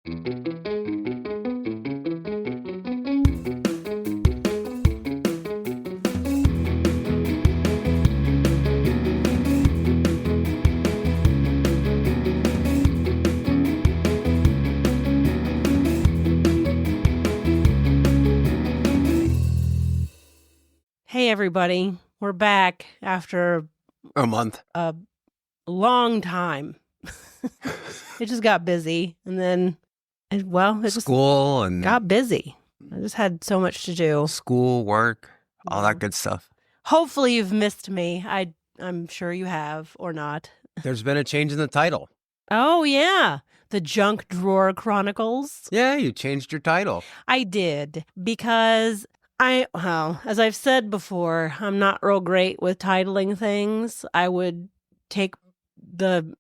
Hey, everybody. We're back after a month. A long time. It just got busy. And then, it School and got busy. I just had so much to do. School, work, all that good stuff. Hopefully you've missed me. I'm sure you have, or not. There's been a change in the title. Oh, yeah. The Junk Drawer Chronicles. Yeah, you changed your title. I did, because as I've said before, I'm not real great with titling things. I would take the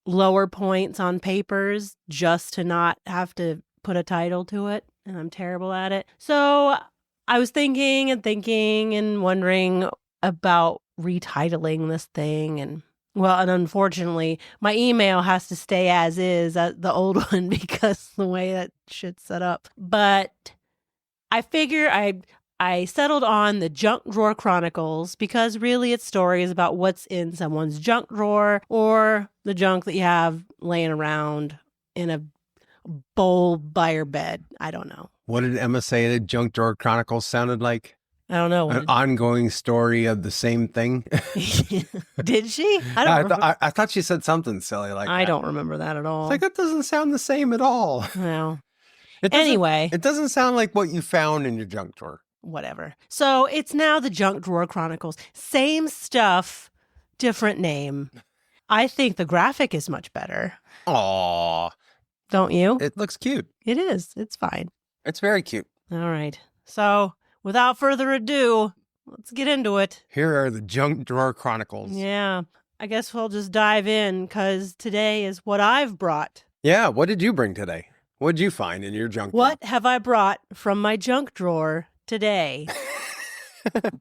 lower points on papers just to not have to put a title to it, and I'm terrible at it. So I was thinking and wondering about retitling this thing, and unfortunately, my email has to stay as is, the old one, because the way that shit's set up. But I figure I settled on the Junk Drawer Chronicles because really it's stories about what's in someone's junk drawer or the junk that you have laying around in a bowl by your bed. I don't know. What did Emma say the Junk Drawer Chronicles sounded like? I don't know. An ongoing story of the same thing? Did she? I thought she said something silly like that. I don't remember that at all. It's like, that doesn't sound the same at all. Well, anyway. It doesn't sound like what you found in your junk drawer. Whatever. So it's now the Junk Drawer Chronicles. Same stuff, different name. I think the graphic is much better. Aww. Don't you? It looks cute. It is. It's fine. It's very cute. All right. So without further ado, let's get into it. Here are the Junk Drawer Chronicles. Yeah. I guess we'll just dive in because today is what I've brought. Yeah. What did you bring today? What did you find in your junk drawer? What have I brought from my junk drawer today?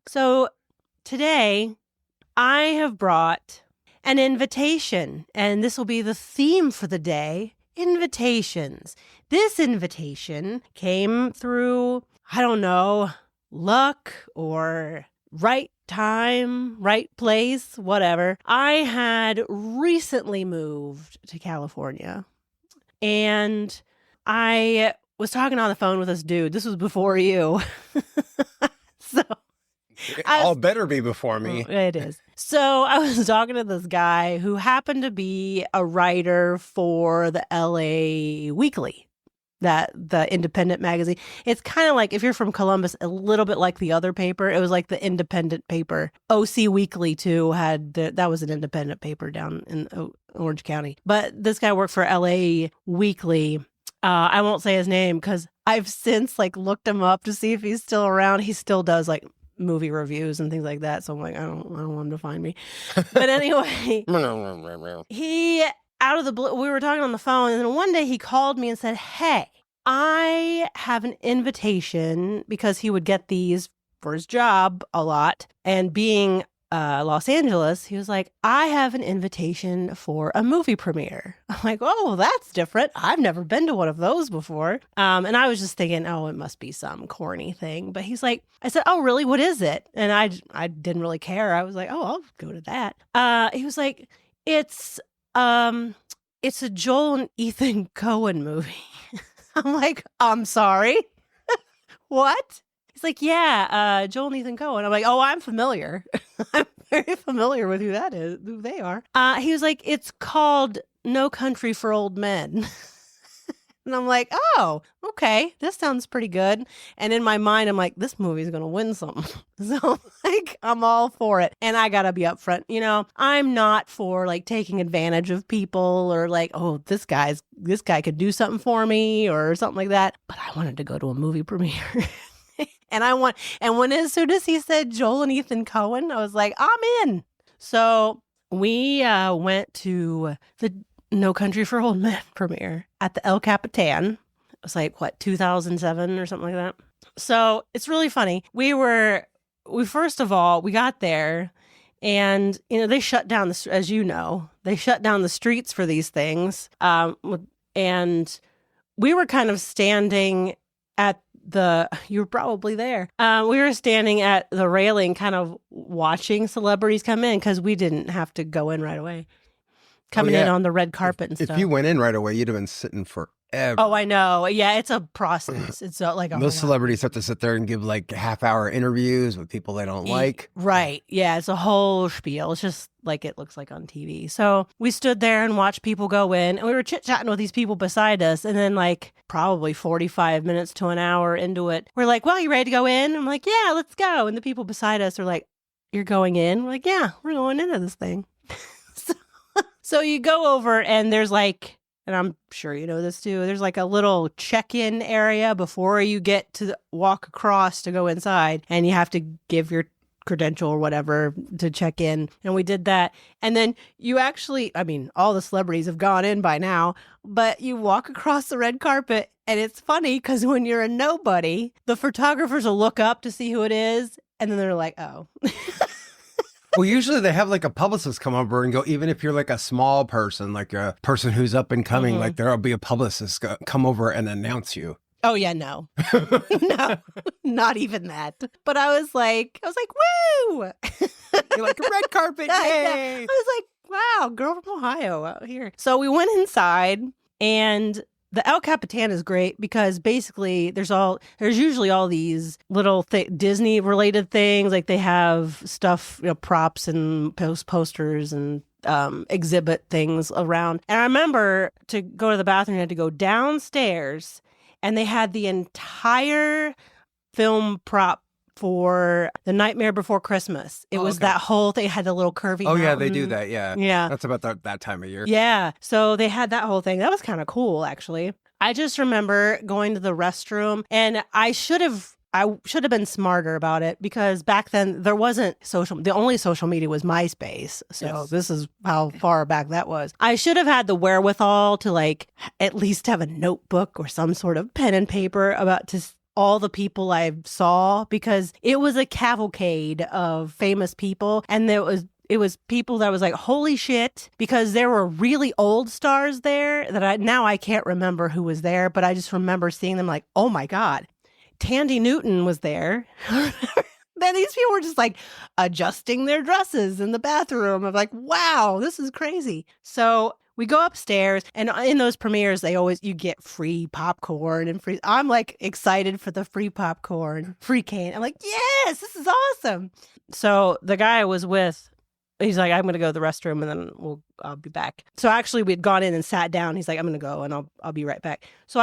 So today I have brought an invitation, and this will be the theme for the day: invitations. This invitation came through, I don't know, luck or right time, right place, whatever. I had recently moved to California, and I was talking on the phone with this dude. This was before you. So all better be before me. It is. So I was talking to this guy who happened to be a writer for the LA Weekly, the independent magazine. It's kind of like, if you're from Columbus, a little bit like the other paper. It was like the independent paper. OC Weekly too that was an independent paper down in Orange County. But this guy worked for LA Weekly. I won't say his name because I've since looked him up to see if he's still around. He still does movie reviews and things like that. So I'm like, I don't want him to find me. But anyway, he, out of the blue, we were talking on the phone, and then one day he called me and said, "Hey, I have an invitation," because he would get these for his job a lot. And being Los Angeles, he was like, "I have an invitation for a movie premiere." I'm like, "Oh, that's different. I've never been to one of those before." And I was just thinking, oh, it must be some corny thing. But he's like, I said, "Oh, really? What is it?" And I didn't really care. I was like, "Oh, I'll go to that." He was like, It's a Joel and Ethan Coen movie." I'm like, "I'm sorry. What?" He's like, "Yeah, Joel and Ethan Coen." I'm like, "Oh, I'm familiar." I'm very familiar with who they are. He was like, "It's called No Country for Old Men." And I'm like, "Oh, okay, this sounds pretty good." And in my mind, I'm like, this movie's going to win something. So I'm all for it. And I got to be upfront. I'm not for taking advantage of people or oh, this guy could do something for me or something like that. But I wanted to go to a movie premiere. And as soon as he said Joel and Ethan Coen, I was like, I'm in. So we went to the No Country for Old Men premiere at the El Capitan. It was 2007 or something like that. So it's really funny. We first of all, we got there, and they shut down they shut down the streets for these things. And we were kind of standing at you were probably there. We were standing at the railing kind of watching celebrities come in because we didn't have to go in right away. Coming in on the red carpet and stuff. If you went in right away, you'd have been sitting forever. Oh, I know. Yeah, it's a process. It's like most celebrities have to sit there and give like half-hour interviews with people they don't like. Right. Yeah, it's a whole spiel. It's just like it looks like on TV. So we stood there and watched people go in, and we were chit-chatting with these people beside us. And then like probably 45 minutes to an hour into it, we're like, well, you ready to go in? I'm like, yeah, let's go. And the people beside us are like, you're going in? We're like, yeah, we're going into this thing. So you go over and there's like, and I'm sure you know this too, there's like a little check-in area before you get to walk across to go inside, and you have to give your credential or whatever to check in. And we did that. And then you actually, I mean, all the celebrities have gone in by now, but you walk across the red carpet, and it's funny because when you're a nobody, the photographers will look up to see who it is, and then they're like, oh. Well, usually they have like a publicist come over and go, even if you're like a small person, like a person who's up and coming, like there'll be a publicist come over and announce you. Oh, yeah, no. No, not even that. But I was like, woo! You're like, a red carpet, yay! I was like, wow, girl from Ohio out here. So we went inside, and the El Capitan is great because basically there's usually all these little Disney related things. Like they have stuff, props and posters and exhibit things around. And I remember to go to the bathroom, you had to go downstairs, and they had the entire film prop for The Nightmare Before Christmas. It was that whole thing. It had the little curvy mountain. Yeah, they do that. Yeah. Yeah. That's about that time of year. Yeah. So they had that whole thing. That was kind of cool, actually. I just remember going to the restroom, and I should have been smarter about it because back then there wasn't the only social media was MySpace. So This is how far back that was. I should have had the wherewithal to like at least have a notebook or some sort of pen and paper about all the people I saw, because it was a cavalcade of famous people, and it was people that was like, holy shit, because there were really old stars there that I can't remember who was there, but I just remember seeing them like, oh my God. Tandy Newton was there. Then these people were just like adjusting their dresses in the bathroom. I'm like, wow, this is crazy. So we go upstairs, and in those premieres, you get free popcorn and free. I'm like excited for the free popcorn, free cane. I'm like, yes, this is awesome. So the guy I was with, he's like, I'm going to go to the restroom, and then I'll be back. So actually we'd gone in and sat down. He's like, I'm going to go and I'll be right back. So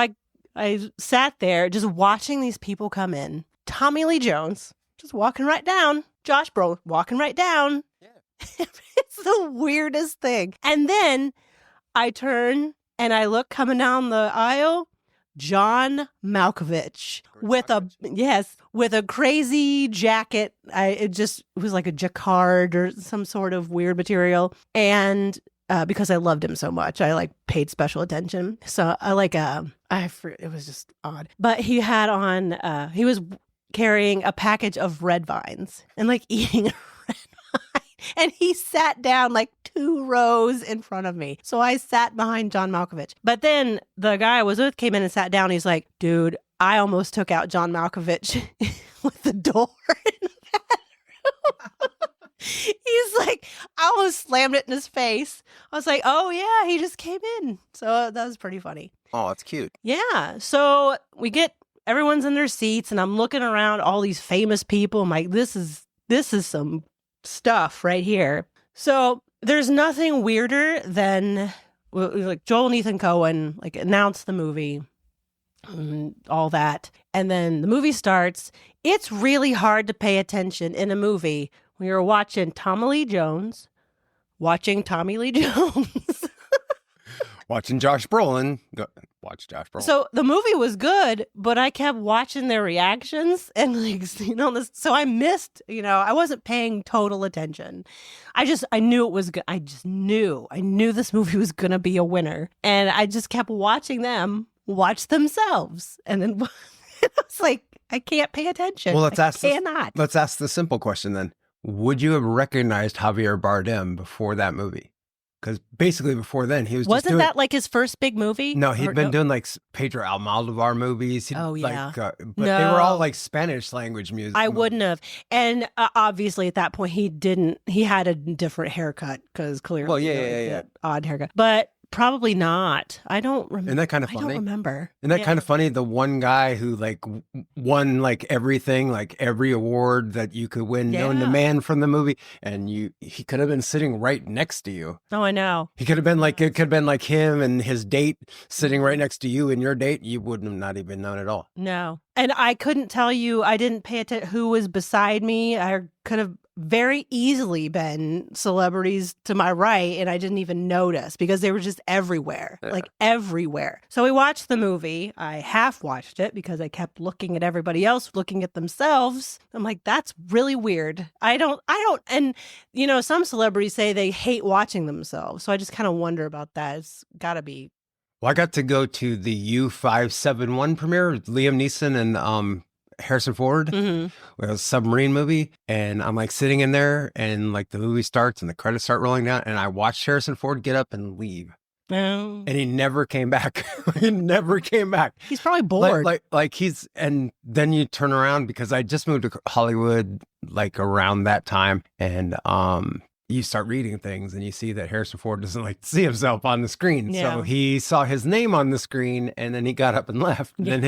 I sat there just watching these people come in. Tommy Lee Jones just walking right down. Josh Brolin walking right down. Yeah. It's the weirdest thing. And then I turn and I look coming down the aisle, John Malkovich with a crazy jacket. It was like a jacquard or some sort of weird material. And because I loved him so much, I like paid special attention. So it was just odd. But he had on, he was carrying a package of red vines and like eating a red vine. And he sat down like 2 rows in front of me. So I sat behind John Malkovich. But then the guy I was with came in and sat down. He's like, dude, I almost took out John Malkovich with the door in the bathroom. He's like, I almost slammed it in his face. I was like, oh yeah, he just came in. So that was pretty funny. Oh, that's cute. Yeah. So everyone's in their seats, and I'm looking around all these famous people. I'm like, this is some stuff right here. So there's nothing weirder than like Joel and Ethan Coen like announced the movie and all that, and then the movie starts. It's really hard to pay attention in a movie when you're watching Tommy Lee Jones, watching watching Josh Brolin. Watch Josh Brolin. So the movie was good, but I kept watching their reactions and so I missed, I wasn't paying total attention. I knew it was good. I knew this movie was going to be a winner. And I just kept watching them watch themselves. And then I was like, I can't pay attention. Well, let's ask the simple question then. Would you have recognized Javier Bardem before that movie? Because basically before then, he was just Wasn't doing. that like his first big movie? No, he'd Or been doing like Pedro Almodovar movies. Oh, yeah. But they were all No. like Spanish language music. I wouldn't have. And obviously at that point he had a different haircut because clearly Well, yeah. odd haircut. But probably not. I don't remember. Isn't that kind of I funny? don't remember. Isn't that kind of funny? The one guy who like won like everything, like every award that you could win, known to Yeah. man from the movie, and he could have been sitting right next to you. Oh, I know. He could have been like, it could have been like him and his date sitting right next to you and your date. You wouldn't have not even known at all. No. And I couldn't tell you, I didn't pay attention who was beside me. I could have very easily been celebrities to my right, and I didn't even notice because they were just everywhere, like everywhere. So we watched the movie. I half watched it because I kept looking at everybody else looking at themselves. I'm like, that's really weird. I don't, and you know, some celebrities say they hate watching themselves. So I just kind of wonder about that. It's gotta be. Well, I got to go to the U-571 premiere with Liam Neeson and Harrison Ford. Mm-hmm. It was a submarine movie, and I'm like sitting in there, and like the movie starts and the credits start rolling down, and I watched Harrison Ford get up and leave, Oh. and he never came back. He never came back. He's probably bored. Like he's, and then you turn around because I just moved to Hollywood like around that time, and you start reading things and you see that Harrison Ford doesn't like to see himself on the screen. Yeah. So he saw his name on the screen and then he got up and left. Yeah. Then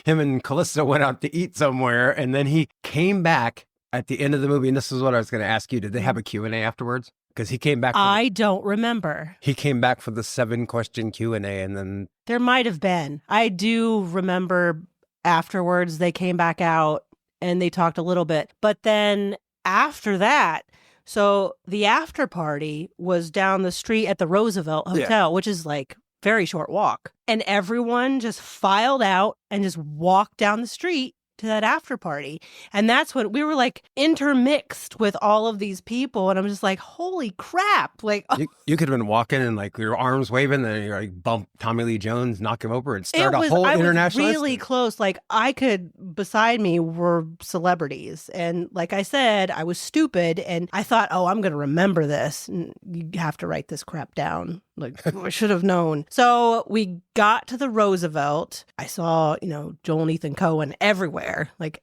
him and Calista went out to eat somewhere, and then he came back at the end of the movie. And this is what I was going to ask you. Did they have a Q&A afterwards? Because he came back. I don't remember. He came back for the 7-question Q&A, and then There might have been. I do remember afterwards they came back out and they talked a little bit. But then after that, so the after party was down the street at the Roosevelt Hotel, which is like very short walk. And everyone just filed out and just walked down the street to that after party. And that's when we were like intermixed with all of these people. And I'm just like, holy crap. Like, you could have been walking and like your arms waving, and you like bump Tommy Lee Jones, knock him over, and start a whole international. I was really close. Like beside me were celebrities. And like I said, I was stupid and I thought, oh, I'm going to remember this. And you have to write this crap down. Like, I should have known. So we got to the Roosevelt. I saw, Joel and Ethan Coen everywhere, like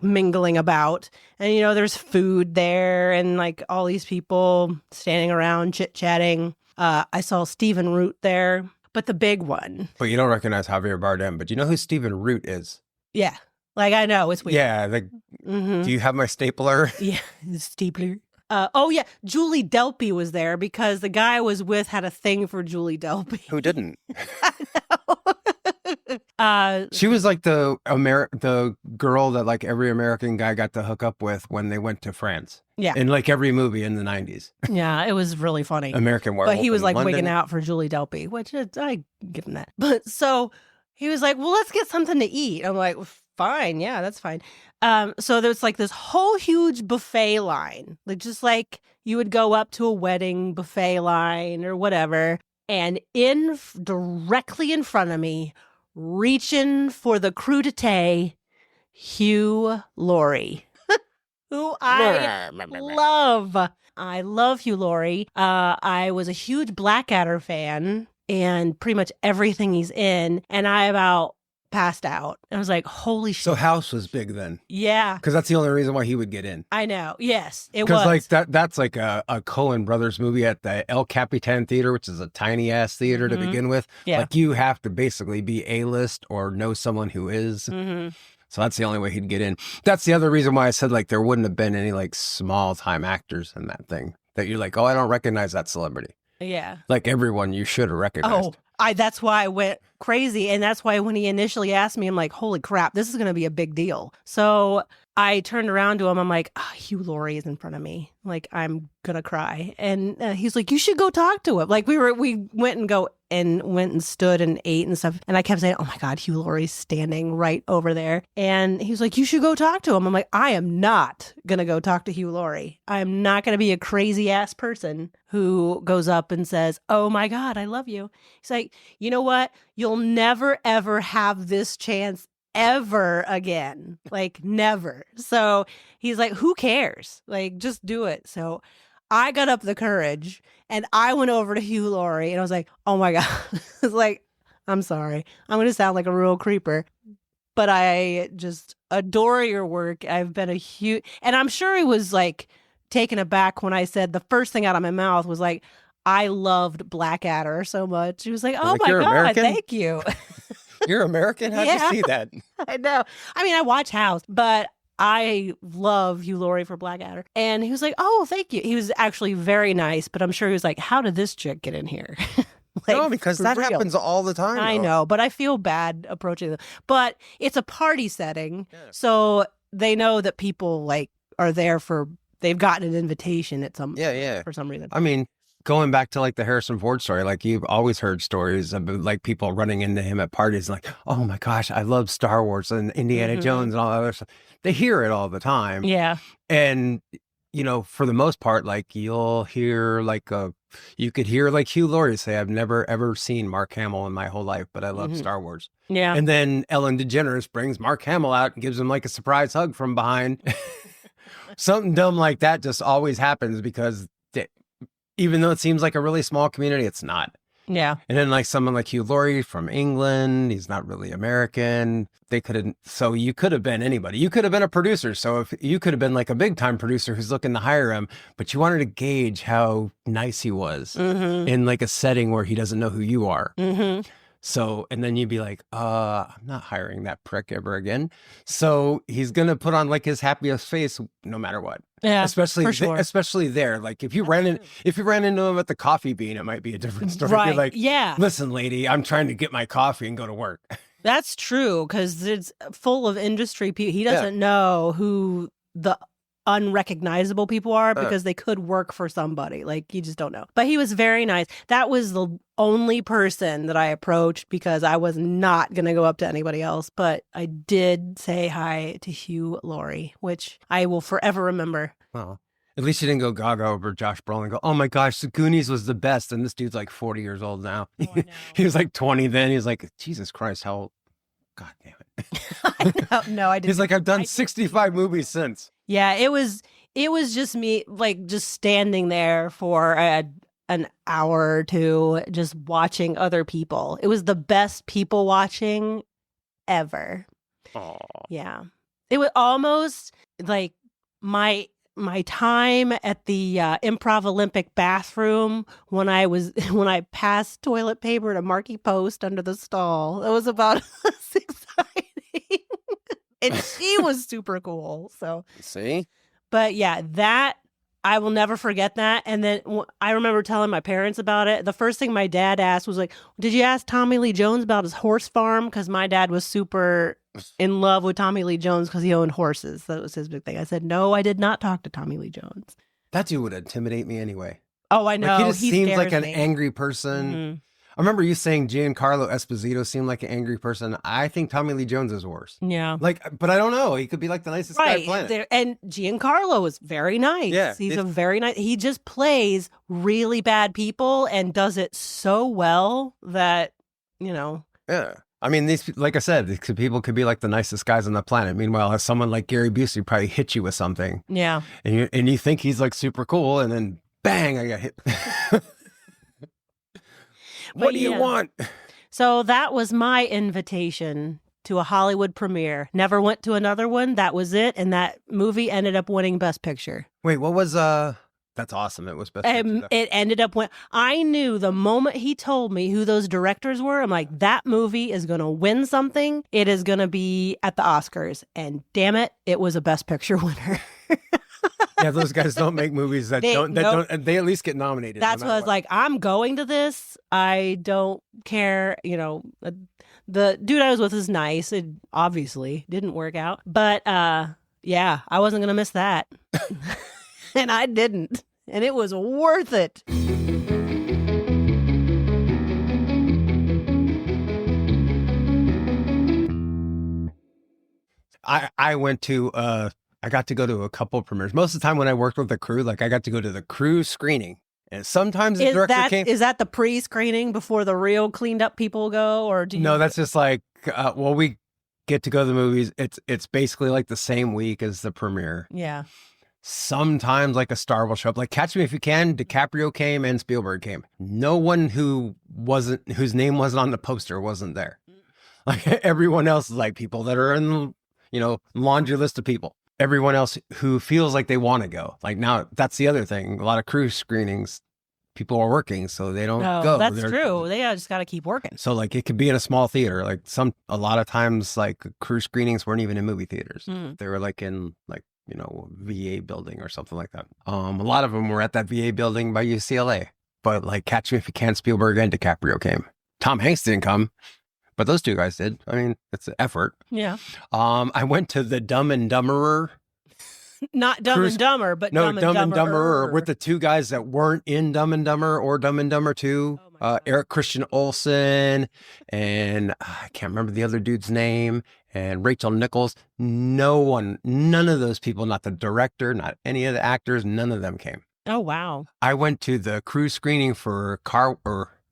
mingling about. And, there's food there and like all these people standing around chit-chatting. I saw Stephen Root there, but the big one. But you don't recognize Javier Bardem, but you know who Stephen Root is? Yeah. Like, I know, it's weird. Yeah. Do you have my stapler? Yeah, the stapler. Oh, yeah. Julie Delpy was there because the guy I was with had a thing for Julie Delpy. Who didn't? I know. She was like the girl that like every American guy got to hook up with when they went to France. Yeah. In like every movie in the 90s. Yeah, it was really funny. American Werewolf. But he was like London. wigging out for Julie Delpy, which I give him that. But so he was like, well, let's get something to eat. I'm like, fine. Yeah, that's fine. So there's like this whole huge buffet line, like just like you would go up to a wedding buffet line or whatever. And directly in front of me, reaching for the crudité, Hugh Laurie, who I love. I love Hugh Laurie. I was a huge Blackadder fan and pretty much everything he's in. And I about passed out. I was like, holy shit. So House was big then. Yeah. Because that's the only reason why he would get in. I know. Yes, it was. Because like that's like a Coen Brothers movie at the El Capitan Theater, which is a tiny ass theater to begin with. Yeah. Like you have to basically be A-list or know someone who is. Mm-hmm. So that's the only way he'd get in. That's the other reason why I said like there wouldn't have been any like small time actors in that thing that you're like, oh, I don't recognize that celebrity. Yeah. Like everyone you should have recognized. That's why I went crazy. And that's why when he initially asked me, I'm like, holy crap, this is going to be a big deal. So I turned around to him. I'm like, Hugh Laurie is in front of me. Like, I'm going to cry. And he's like, you should go talk to him. Like we went and stood and ate and stuff. And I kept saying, oh my God, Hugh Laurie's standing right over there. And he was like, you should go talk to him. I'm like, I am not going to go talk to Hugh Laurie. I'm not going to be a crazy ass person who goes up and says, oh my God, I love you. He's like, you know what? You'll never, ever have this chance ever again. Like never. So he's like, who cares? Like, just do it. So I got up the courage and I went over to Hugh Laurie and I was like, oh my God. I was like, I'm sorry. I'm going to sound like a real creeper, but I just adore your work. I've been a huge, and I'm sure he was like taken aback when I said the first thing out of my mouth was like, I loved Blackadder so much. He was like, oh Like, my you're God, American? thank you. You're American? How'd Yeah. you see that? I know. I mean, I watch House, but I love Hugh Laurie for Blackadder. And he was like, oh, thank you. He was actually very nice, but I'm sure he was like, how did this chick get in here? Like, No, because for that real. happens all the time. I though. know, but I feel bad approaching them. But it's a party setting, Yeah. so they know that people like are there for. They've gotten an invitation at some. Yeah. For some reason. I mean, going back to like the Harrison Ford story, like you've always heard stories of like people running into him at parties, like, oh my gosh, I love Star Wars and Indiana Jones and all that other stuff. They hear it all the time. Yeah. And, for the most part, like you'll hear you could hear like Hugh Laurie say, I've never ever seen Mark Hamill in my whole life, but I love Star Wars. Yeah. And then Ellen DeGeneres brings Mark Hamill out and gives him like a surprise hug from behind. Something dumb like that just always happens because even though it seems like a really small community, it's not. Yeah. And then like someone like Hugh Laurie from England, he's not really American. So you could have been anybody. You could have been a producer. So if you could have been like a big time producer who's looking to hire him, but you wanted to gauge how nice he was in like a setting where he doesn't know who you are. So, and then you'd be like, I'm not hiring that prick ever again. So he's going to put on like his happiest face no matter what. Yeah. Especially, for sure. especially there. Like if you ran into him at the coffee bean, it might be a different story. Right. You're like, yeah. listen, lady, I'm trying to get my coffee and go to work. That's true because it's full of industry people. He doesn't know who the unrecognizable people are because they could work for somebody. Like you just don't know. But he was very nice. That was the only person that I approached because I was not going to go up to anybody else. But I did say hi to Hugh Laurie, which I will forever remember. Well, at least you didn't go gaga over Josh Brolin and go, oh my gosh, the Goonies was the best. And this dude's like 40 years old now. Oh, I know. He was like 20 then. He was like, Jesus Christ, how old? God damn it. No, I didn't. He's like, I've done 65 movies since. Yeah, it was just me, like, just standing there for an hour or two, just watching other people. It was the best people watching ever. Aww. Yeah. It was almost like my time at the Improv Olympic bathroom when I passed toilet paper to Marky Post under the stall. It was about as exciting. And she was super cool. So See? But yeah, that I will never forget that. And then I remember telling my parents about it. The first thing my dad asked was like, did you ask Tommy Lee Jones about his horse farm? Because my dad was super in love with Tommy Lee Jones because he owned horses. That was his big thing. I said, no, I did not talk to Tommy Lee Jones. That dude would intimidate me anyway. Oh, I know. Like, he just seems like an me. angry person. I remember you saying Giancarlo Esposito seemed like an angry person. I think Tommy Lee Jones is worse. Yeah. Like, but I don't know. He could be like the nicest guy on the planet. And Giancarlo is very nice. Yeah, He's a very nice. He just plays really bad people and does it so well that, Yeah. I mean, like I said, these people could be like the nicest guys on the planet. Meanwhile, someone like Gary Busey probably hit you with something. Yeah. And you think he's like super cool, and then bang, I got hit. What do you want? So that was my invitation to a Hollywood premiere. Never went to another one. That was it. And that movie ended up winning Best Picture. Wait, what was that's awesome. It was Best Picture. It ended up I knew the moment he told me who those directors were, I'm like, that movie is going to win something. It is going to be at the Oscars. And damn it, it was a Best Picture winner. Yeah, those guys don't make movies that don't they at least get nominated. That's what I was like, I'm going to this. I don't care, the dude I was with is nice. It obviously didn't work out. But yeah, I wasn't going to miss that. And I didn't. And it was worth it. I went to I got to go to a couple of premieres. Most of the time when I worked with the crew, like I got to go to the crew screening. And sometimes the director came. Is that the pre-screening before the real cleaned up people go? Or do you? No, that's just like, we get to go to the movies. It's basically like the same week as the premiere. Yeah. Sometimes like a star will show up. Like Catch Me If You Can, DiCaprio came and Spielberg came. No one whose name wasn't on the poster wasn't there. Like everyone else is like people that are in, laundry list of people. Everyone else who feels like they want to go. Like now, that's the other thing. A lot of crew screenings, people are working, so they don't go. That's true. They just got to keep working. So like it could be in a small theater. Like a lot of times, like crew screenings weren't even in movie theaters. They were like in VA building or something like that. A lot of them were at that VA building by UCLA. But like Catch Me If You Can, Spielberg and DiCaprio came. Tom Hanks didn't come, but those two guys did. I mean, it's an effort. Yeah. I went to the Dumb and Dumberer. Not Dumb and Dumber, but no, Dumb and Dumberer. With the two guys that weren't in Dumb and Dumber or Dumb and Dumber 2. Eric Christian Olsen and I can't remember the other dude's name, and Rachel Nichols. None of those people, not the director, not any of the actors, none of them came. Oh, wow. I went to the crew screening for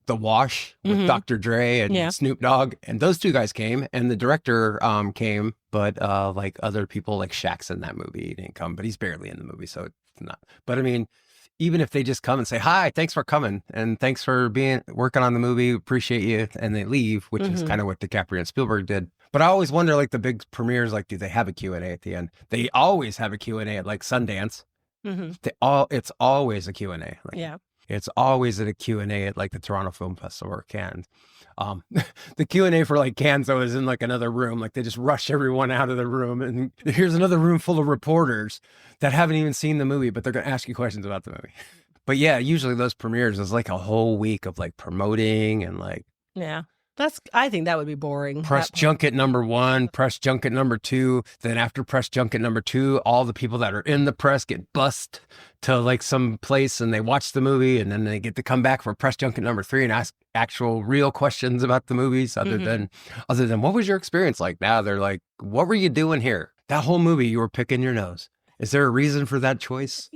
The Wash with Dr. Dre and Snoop Dogg, and those two guys came, and the director came, but like other people, like Shaq's in that movie, he didn't come, but he's barely in the movie, so it's not. But I mean, even if they just come and say, hi, thanks for coming, and thanks for working on the movie, appreciate you, and they leave, which is kind of what DiCaprio and Spielberg did. But I always wonder, like the big premieres, like, do they have a Q&A at the end? They always have a Q&A at like Sundance. It's always a Q&A. Like, yeah. It's always at a Q&A at like the Toronto Film Festival or Cannes. The Q&A for like Cannes though is in like another room. Like they just rush everyone out of the room, and here's another room full of reporters that haven't even seen the movie, but they're going to ask you questions about the movie. But yeah, usually those premieres is like a whole week of like promoting and like. Yeah. I think that would be boring. Press junket number 1, press junket number 2. Then after press junket number 2, all the people that are in the press get bussed to like some place and they watch the movie, and then they get to come back for press junket number 3 and ask actual real questions about the movies other than what was your experience like? Now they're like, what were you doing here? That whole movie you were picking your nose. Is there a reason for that choice?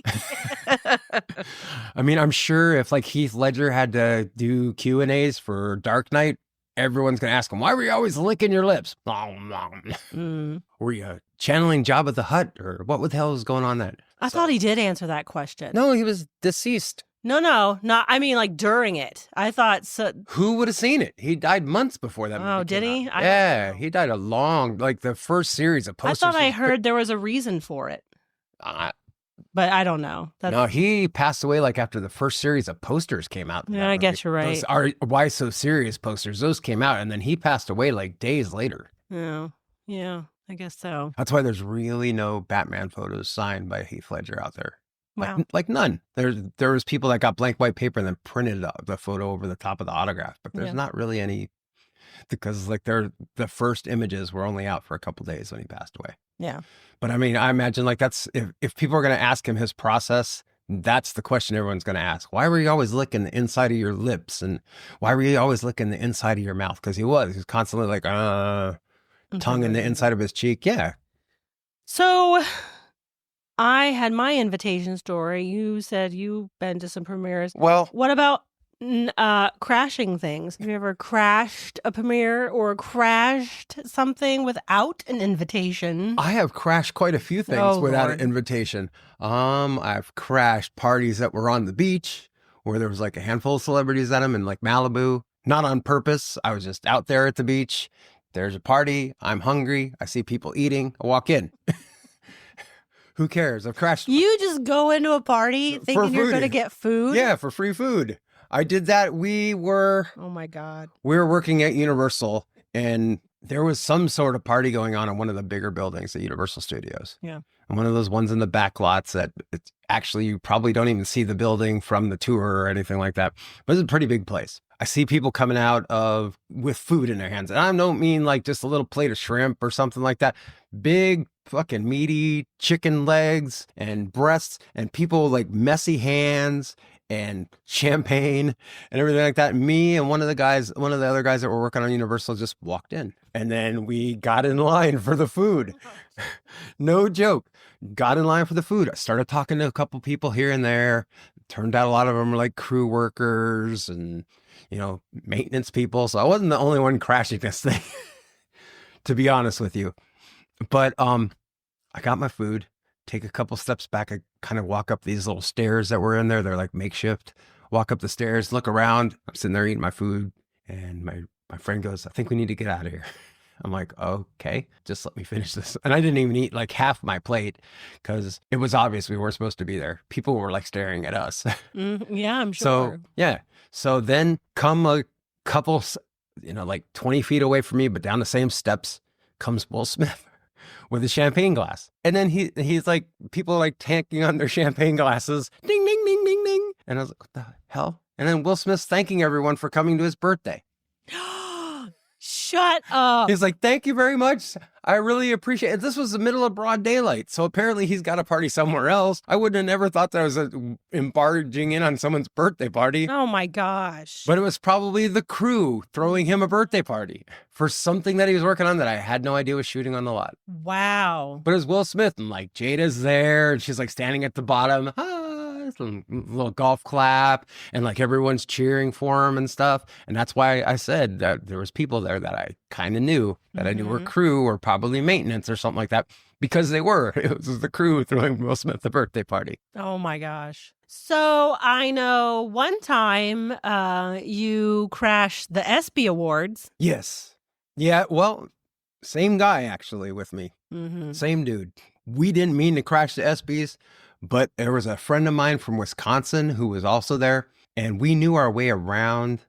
I mean, I'm sure if like Heath Ledger had to do Q&As for Dark Knight, everyone's going to ask him, why were you always licking your lips? Were you channeling Jabba the Hutt, or what the hell was going on then? I thought he did answer that question. No, he was deceased. No, not. I mean, like during it. I thought so. Who would have seen it? He died months before that movie. Oh, did he? Yeah, he died like the first series of posters. I thought I heard there was a reason for it. But I don't know. No, he passed away like after the first series of posters came out. Yeah, I guess you're right. Those are Why So Serious posters, those came out, and then he passed away like days later. Oh, yeah, I guess so. That's why there's really no Batman photos signed by Heath Ledger out there. Wow. Like none. There was people that got blank white paper and then printed the photo over the top of the autograph, but there's not really any, because like the first images were only out for a couple days when he passed away. Yeah. But I mean, I imagine like that's, if people are going to ask him his process, that's the question everyone's going to ask. Why were you always licking the inside of your lips? And why were you always licking the inside of your mouth? Because he was constantly like, tongue in the inside of his cheek. Yeah. So I had my invitation story. You said you've been to some premieres. Well, what about crashing things? Have you ever crashed a premiere or crashed something without an invitation? I have crashed quite a few things without an invitation. I've crashed parties that were on the beach where there was like a handful of celebrities at them in like Malibu. Not on purpose. I was just out there at the beach. There's a party. I'm hungry. I see people eating. I walk in. Who cares? I've crashed. You just go into a party thinking you're going to get food? Yeah, for free food. I did that. Oh my God. We were working at Universal, and there was some sort of party going on in one of the bigger buildings at Universal Studios. Yeah. And one of those ones in the back lots that it's actually, you probably don't even see the building from the tour or anything like that. But it's a pretty big place. I see people coming out with food in their hands. And I don't mean like just a little plate of shrimp or something like that. Big fucking meaty chicken legs and breasts, and people like messy hands and champagne and everything like that. Me and one of the other guys that were working on Universal just walked in, and then we got in line for the food. No joke. Got in line for the food. I started talking to a couple people here and there. Turned out a lot of them were like crew workers and, maintenance people. So I wasn't the only one crashing this thing, to be honest with you. But I got my food. take a couple steps back. I kind of walk up these little stairs that were in there. They're like makeshift. Walk up the stairs, look around. I'm sitting there eating my food. And my friend goes, I think we need to get out of here. I'm like, okay, just let me finish this. And I didn't even eat like half my plate because it was obvious we weren't supposed to be there. People were like staring at us. Yeah, I'm sure. So, yeah. So then come a couple, like 20 feet away from me, but down the same steps comes Will Smith with a champagne glass. And then he's like, people are like tanking on their champagne glasses. Ding, ding, ding, ding, ding. And I was like, what the hell? And then Will Smith's thanking everyone for coming to his birthday. Shut up. He's like, thank you very much. I really appreciate it. This was the middle of broad daylight. So apparently he's got a party somewhere else. I wouldn't have never thought that I was embarging in on someone's birthday party. Oh my gosh. But it was probably the crew throwing him a birthday party for something that he was working on that I had no idea was shooting on the lot. Wow. But it was Will Smith, and like Jada's there, and she's like standing at the bottom. Little golf clap, and like everyone's cheering for him and stuff. And that's why I said that there was people there that I kind of knew that I knew were crew or probably maintenance or something like that, because they were. It was the crew throwing Will Smith a birthday party. Oh my gosh. So I know one time you crashed the ESPY Awards. Yes. Yeah, well, same guy actually with me. Same dude. We didn't mean to crash the ESPYs, but there was a friend of mine from Wisconsin who was also there, and we knew our way around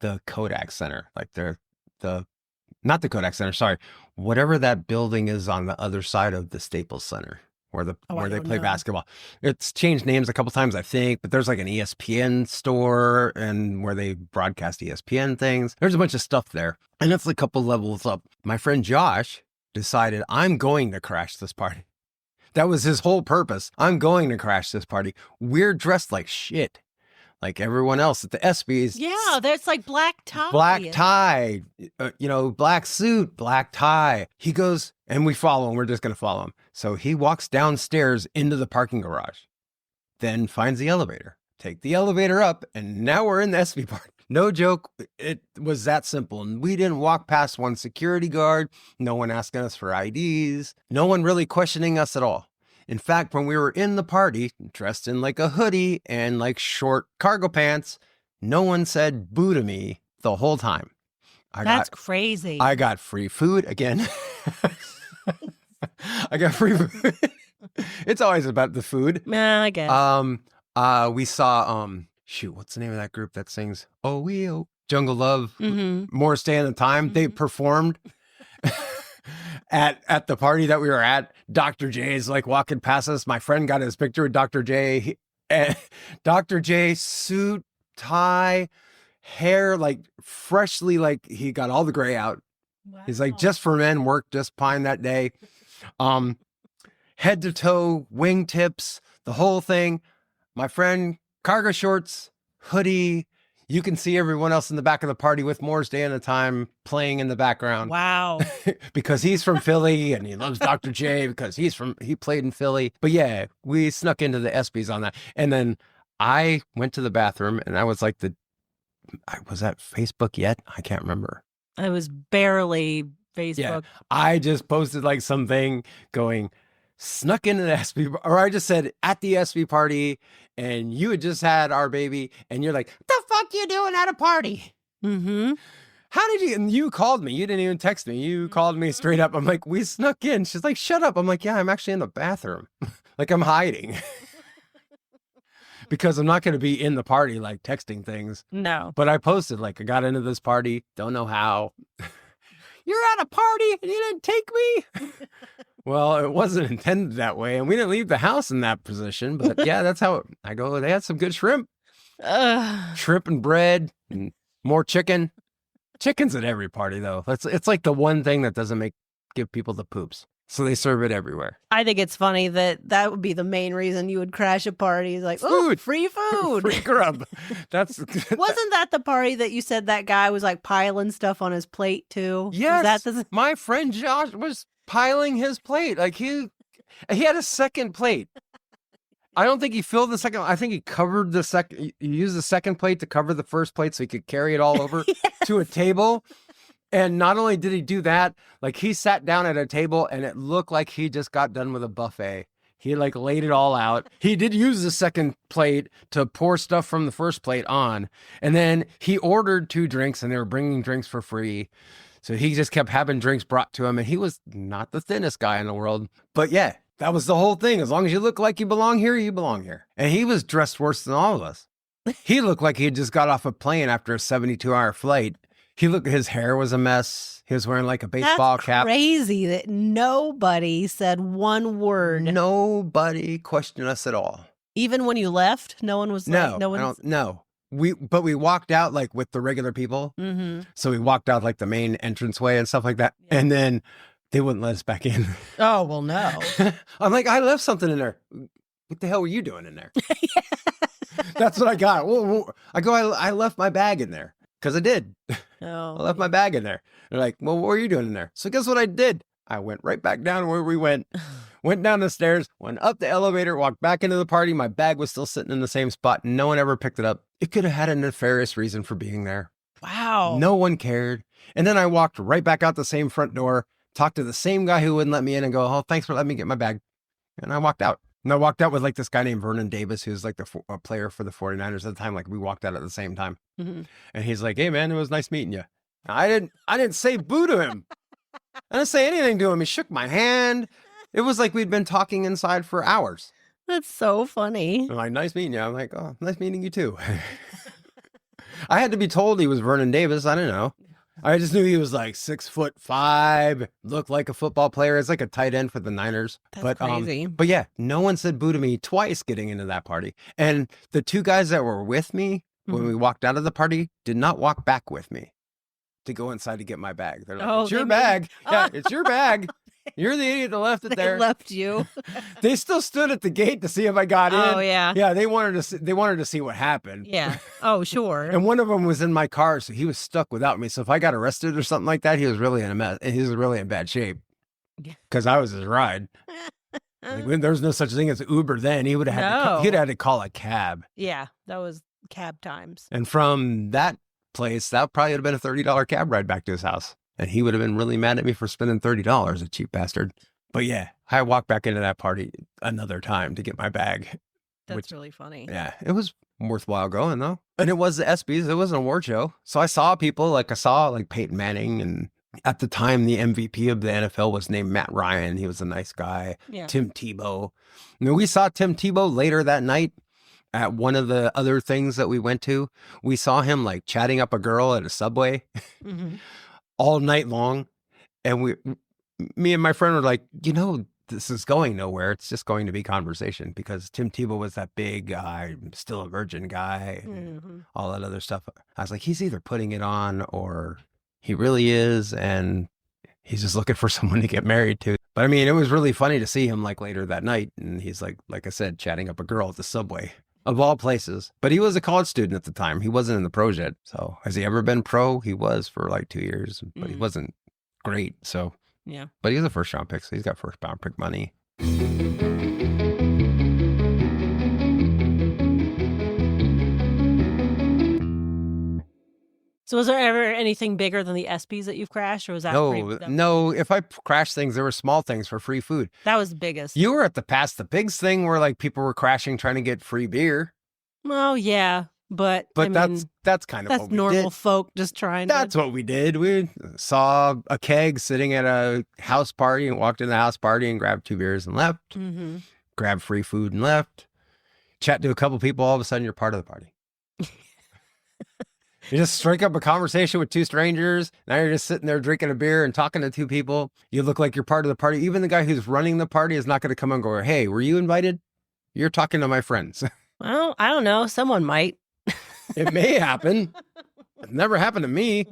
the Kodak Center, like not the Kodak Center, sorry, whatever that building is on the other side of the Staples Center where they play basketball. It's changed names a couple times, I think, but there's like an ESPN store and where they broadcast ESPN things. There's a bunch of stuff there, and it's a couple levels up. My friend Josh decided, I'm going to crash this party. That was his whole purpose. I'm going to crash this party. We're dressed like shit, like everyone else at the ESPYs. Yeah, there's like black tie. Black tie, black suit, black tie. He goes, and we follow him. We're just going to follow him. So he walks downstairs into the parking garage, then finds the elevator. Take the elevator up, and now we're in the ESPY party. No joke. It was that simple. And we didn't walk past one security guard. No one asking us for IDs. No one really questioning us at all. In fact, when we were in the party, dressed in like a hoodie and like short cargo pants, no one said boo to me the whole time. That's crazy. I got free food again. I got free food. It's always about the food. I guess. We saw, what's the name of that group that sings "Oh We Oh Jungle Love"? More Stay in the Time. They performed at the party that we were at. Dr. J is like walking past us. My friend got his picture with Dr. J. Dr. J, suit, tie, hair, like freshly, like he got all the gray out. Wow. He's like, just for men, worked just fine that day. Head to toe, wingtips, the whole thing. My friend, cargo shorts, hoodie. You can see everyone else in the back of the party with Moore's Day and the Time playing in the background. Wow. Because he's from Philly and he loves Dr. J because he played in Philly. But yeah, we snuck into the ESPYs on that. And then I went to the bathroom, and I was like was that Facebook yet? I can't remember. It was barely Facebook. Yeah, I just posted like something going, snuck into the ESPY, or I just said at the ESPY party, and you had just had our baby, and you're like, the fuck you doing at a party? How did you? And you called me. You didn't even text me. You called me straight up. I'm like, we snuck in. She's like, shut up. I'm like, yeah, I'm actually in the bathroom. Like I'm hiding. Because I'm not going to be in the party, like texting things. No. But I posted, like, I got into this party. Don't know how. You're at a party and you didn't take me? Well, it wasn't intended that way. And we didn't leave the house in that position. But yeah, that's how I go. They had some good shrimp. Shrimp and bread and more chicken. Chicken's at every party, though. It's like the one thing that doesn't give people the poops. So they serve it everywhere. I think it's funny that would be the main reason you would crash a party. It's like, oh, free food. Free grub. Wasn't that the party that you said that guy was like piling stuff on his plate too? Yes. My friend Josh was piling his plate. Like he had a second plate. I don't think he filled the second. I think he covered the second. He used the second plate to cover the first plate so he could carry it all over to a table. And not only did he do that, like he sat down at a table and it looked like he just got done with a buffet. He like laid it all out. He did use the second plate to pour stuff from the first plate on. And then he ordered 2 drinks and they were bringing drinks for free. So he just kept having drinks brought to him. And he was not the thinnest guy in the world. But yeah, that was the whole thing. As long as you look like you belong here, you belong here. And he was dressed worse than all of us. He looked like he had just got off a plane after a 72-hour flight. His hair was a mess. He was wearing like a baseball cap. Crazy that nobody said one word. Nobody questioned us at all. Even when you left, no one was like, no. But we walked out like with the regular people. Mm-hmm. So we walked out like the main entranceway and stuff like that. Yeah. And then they wouldn't let us back in. Oh, well, no. I'm like, I left something in there. What the hell were you doing in there? That's what I got. I left my bag in there. Because I did. Oh, I left my bag in there. They're like, well, what were you doing in there? So guess what I did? I went right back down where we went down the stairs, went up the elevator, walked back into the party. My bag was still sitting in the same spot. No one ever picked it up. It could have had a nefarious reason for being there. Wow. No one cared. And then I walked right back out the same front door, talked to the same guy who wouldn't let me in and go, oh, thanks for letting me get my bag. And I walked out. And I walked out with like this guy named Vernon Davis, who's like a player for the 49ers at the time. Like we walked out at the same time. Mm-hmm. And he's like, hey man, it was nice meeting you. I didn't say boo to him. I didn't say anything to him. He shook my hand. It was like we'd been talking inside for hours. That's so funny. I'm like, nice meeting you. I'm like, oh, nice meeting you too. I had to be told he was Vernon Davis. I didn't know. I just knew he was like 6'5", looked like a football player. It's like a tight end for the Niners. That's crazy. But yeah, no one said boo to me twice getting into that party. And the 2 guys that were with me when we walked out of the party did not walk back with me to go inside to get my bag. They're like, it's your bag. Yeah, it's your bag. You're the idiot that left it there. They left you. They still stood at the gate to see if I got in. Oh, yeah. Yeah, they wanted to see what happened. Yeah. Oh, sure. And one of them was in my car, so he was stuck without me. So if I got arrested or something like that, he was really in a mess. He was really in bad shape because I was his ride. Like, when there was no such thing as Uber then, he'd have had to call a cab. Yeah, that was cab times. And from that place, that probably would have been a $30 cab ride back to his house. And he would have been really mad at me for spending $30, a cheap bastard. But yeah, I walked back into that party another time to get my bag. That's really funny. Yeah, it was worthwhile going though. And it was the ESPYs. It was an award show. So I saw people I saw Peyton Manning. And at the time, the MVP of the NFL was named Matt Ryan. He was a nice guy. Yeah. Tim Tebow. And we saw Tim Tebow later that night. At one of the other things that we went to, we saw him chatting up a girl at a Subway. Mm-hmm. All night long. And me and my friend were like, this is going nowhere. It's just going to be conversation because Tim Tebow was that big guy, still a virgin guy, and all that other stuff. I was like, he's either putting it on or he really is. And he's just looking for someone to get married to. But I mean, it was really funny to see him later that night. And he's like I said, chatting up a girl at the Subway. Of all places. But he was a college student at the time. He wasn't in the pros yet. So has he ever been pro? He was for 2 years, but he wasn't great. So yeah. But he's a first round pick, so he's got first round pick money. So was there ever anything bigger than the ESPYs that you've crashed, or was that No. If I crashed things, there were small things for free food. That was the biggest. You were at the Pass the Pigs thing where people were crashing trying to get free beer. Well, yeah, but that's kind of what we normal did. folk just trying. That's what we did. We saw a keg sitting at a house party and walked in the house party and grabbed 2 beers and left. Mm-hmm. Grabbed free food and left. Chat to a couple people. All of a sudden, you're part of the party. You just strike up a conversation with 2 strangers. Now you're just sitting there drinking a beer and talking to 2 people. You look like you're part of the party. Even the guy who's running the party is not going to come and go, hey, were you invited? You're talking to my friends. Well, I don't know. Someone might. It may happen. It never happened to me.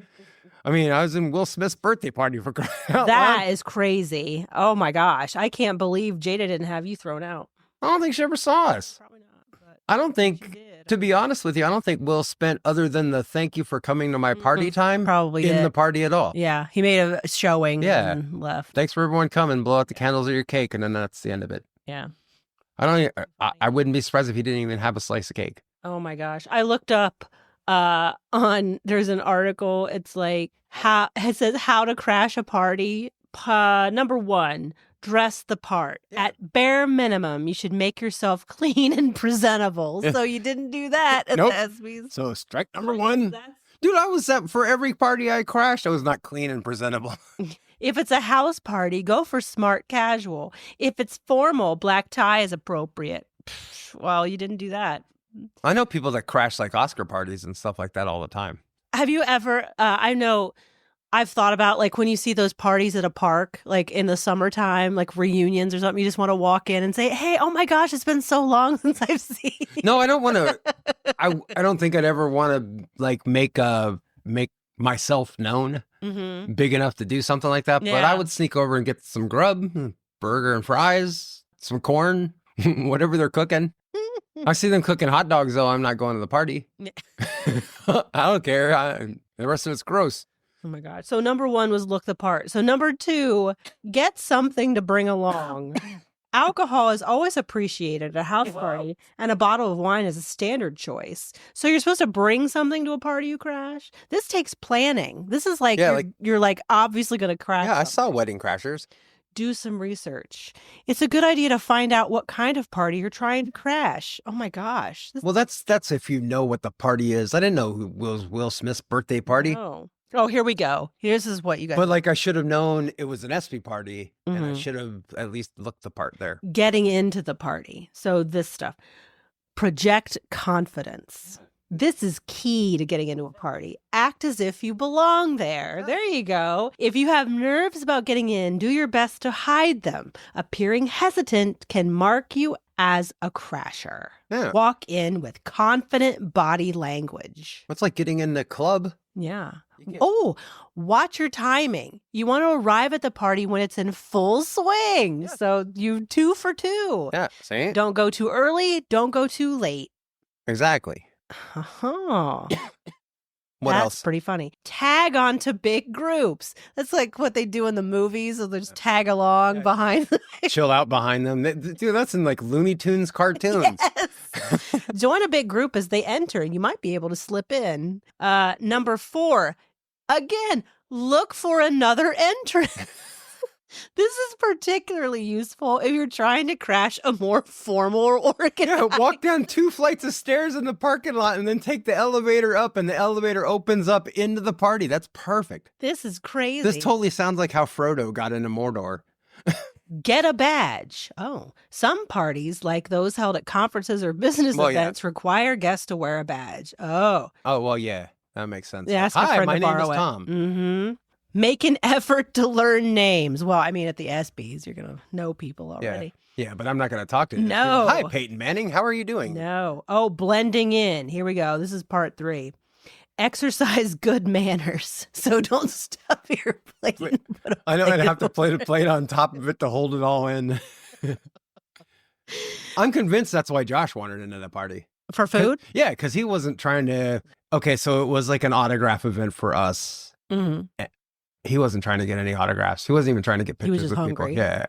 I mean, I was in Will Smith's birthday party for crying out loud. That is crazy. Oh my gosh. I can't believe Jada didn't have you thrown out. I don't think she ever saw us. Probably not. But I don't think, to be honest with you, I don't think Will spent, other than the thank you for coming to my party time, probably in the party at all. Yeah. He made a showing and left. Thanks for everyone coming. Blow out the candles of your cake. And then that's the end of it. Yeah. I wouldn't be surprised if he didn't even have a slice of cake. Oh my gosh. I looked up there's an article. It says how to crash a party. Number 1, dress the part. Yeah. At bare minimum, you should make yourself clean and presentable. So you didn't do that at Nope. the ESPYs. So strike number one. Dude, I was at for every party I crashed, I was not clean and presentable. If it's a house party, go for smart casual. If it's formal, black tie is appropriate. Well, you didn't do that. I know people that crash like Oscar parties and stuff like that all the time. Have you ever, I know I've thought about like when you see those parties at a park, like in the summertime, like reunions or something, you just want to walk in and say, hey, oh my gosh, it's been so long since I've seen you. No, I don't want to. I don't think I'd ever want to like make myself known big enough to do something like that. But Yeah. I would sneak over and get some grub, burger and fries, some corn, whatever they're cooking. I see them cooking hot dogs, though. I'm not going to the party. I don't care. The rest of it's gross. Oh my God. So number one was look the part. So number two, get something to bring along. Alcohol is always appreciated at a house party, and a bottle of wine is a standard choice. So you're supposed to bring something to a party you crash? This takes planning. This is like, you're like obviously going to crash. Yeah, I saw Wedding Crashers. Do some research. It's a good idea to find out what kind of party you're trying to crash. Oh my gosh. Well, that's if you know what the party is. I didn't know who was Will Smith's birthday party. Oh, here we go. This is what you guys. But like I should have known it was an ESPY party, and I should have at least looked the part there. Getting into the party. So this stuff. Project confidence. This is key to getting into a party. Act as if you belong there. There you go. If you have nerves about getting in, do your best to hide them. Appearing hesitant can mark you as a crasher. Yeah. Walk in with confident body language. It's like getting in the club. Yeah. Oh, watch your timing. You want to arrive at the party when it's in full swing. Yeah. So you 2 for 2. Yeah, see? Don't go too early. Don't go too late. Exactly. Uh-huh. What That's else? pretty funny. Tag onto big groups. That's like what they do in the movies. So they just tag along behind. Chill out behind them. Dude, that's in like Looney Tunes cartoons. Yes. Join a big group as they enter. You might be able to slip in. Number 4. Again, look for another entrance. This is particularly useful if you're trying to crash a more formal or organized. Yeah, walk down 2 flights of stairs in the parking lot and then take the elevator up, and the elevator opens up into the party. That's perfect. This is crazy. This totally sounds like how Frodo got into Mordor. Get a badge. Oh, some parties, like those held at conferences or business events, require guests to wear a badge. Oh, well, yeah, that makes sense. Yeah, hi, my name is Tom. Mm-hmm. Make an effort to learn names. Well, I mean, at the ESPYs, you're going to know people already. Yeah, but I'm not going to talk to you. No. Hi, Peyton Manning. How are you doing? No. Oh, blending in. Here we go. This is part 3. Exercise good manners. So don't stuff your plate. I know I'd have to plate a plate on top of it to hold it all in. I'm convinced that's why Josh wandered into the party. For food? Yeah, because he wasn't trying to... Okay, so it was like an autograph event for us. Mm-hmm. He wasn't trying to get any autographs. He wasn't even trying to get pictures with hungry. people. Yeah.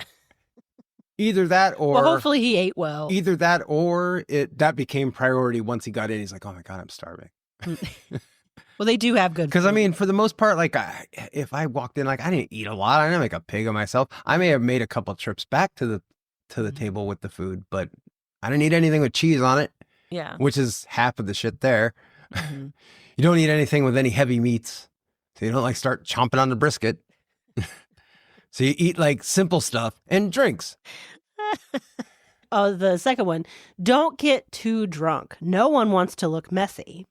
Either that or... Well, hopefully he ate well. Either that or that became priority once he got in. He's like, oh my God, I'm starving. Well, they do have good Because, I mean, for the most part, like, if I walked in, like, I didn't eat a lot. I didn't make a pig of myself. I may have made a couple trips back to the table with the food, but I didn't eat anything with cheese on it. Yeah. Which is half of the shit there. Mm-hmm. You don't eat anything with any heavy meats. So you don't, like, start chomping on the brisket. So you eat, like, simple stuff and drinks. Oh, the second one. Don't get too drunk. No one wants to look messy.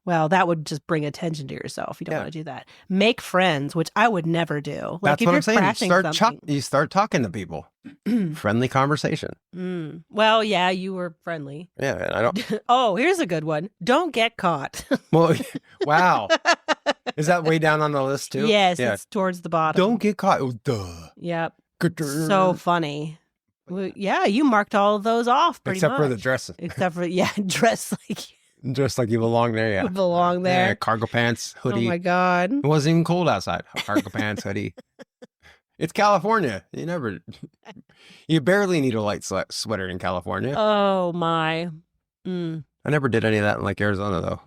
Well, that would just bring attention to yourself. You don't want to do that. Make friends, which I would never do. Like, That's what I'm saying. You start talking to people. Friendly conversation. Well, yeah, you were friendly. Yeah, I don't. Oh, here's a good one. Don't get caught. Well, wow. Is that way down on the list too? Yes, it's towards the bottom. Don't get caught. Oh, duh. Yep. So funny. Well, yeah, you marked all of those off pretty much. Except for the dress. Except for, dress like Just like you belong there, yeah. You belong there. Yeah, cargo pants, hoodie. Oh my God. It wasn't even cold outside. Cargo pants, hoodie. It's California. You barely need a light sweater in California. Oh my. I never did any of that in like Arizona though.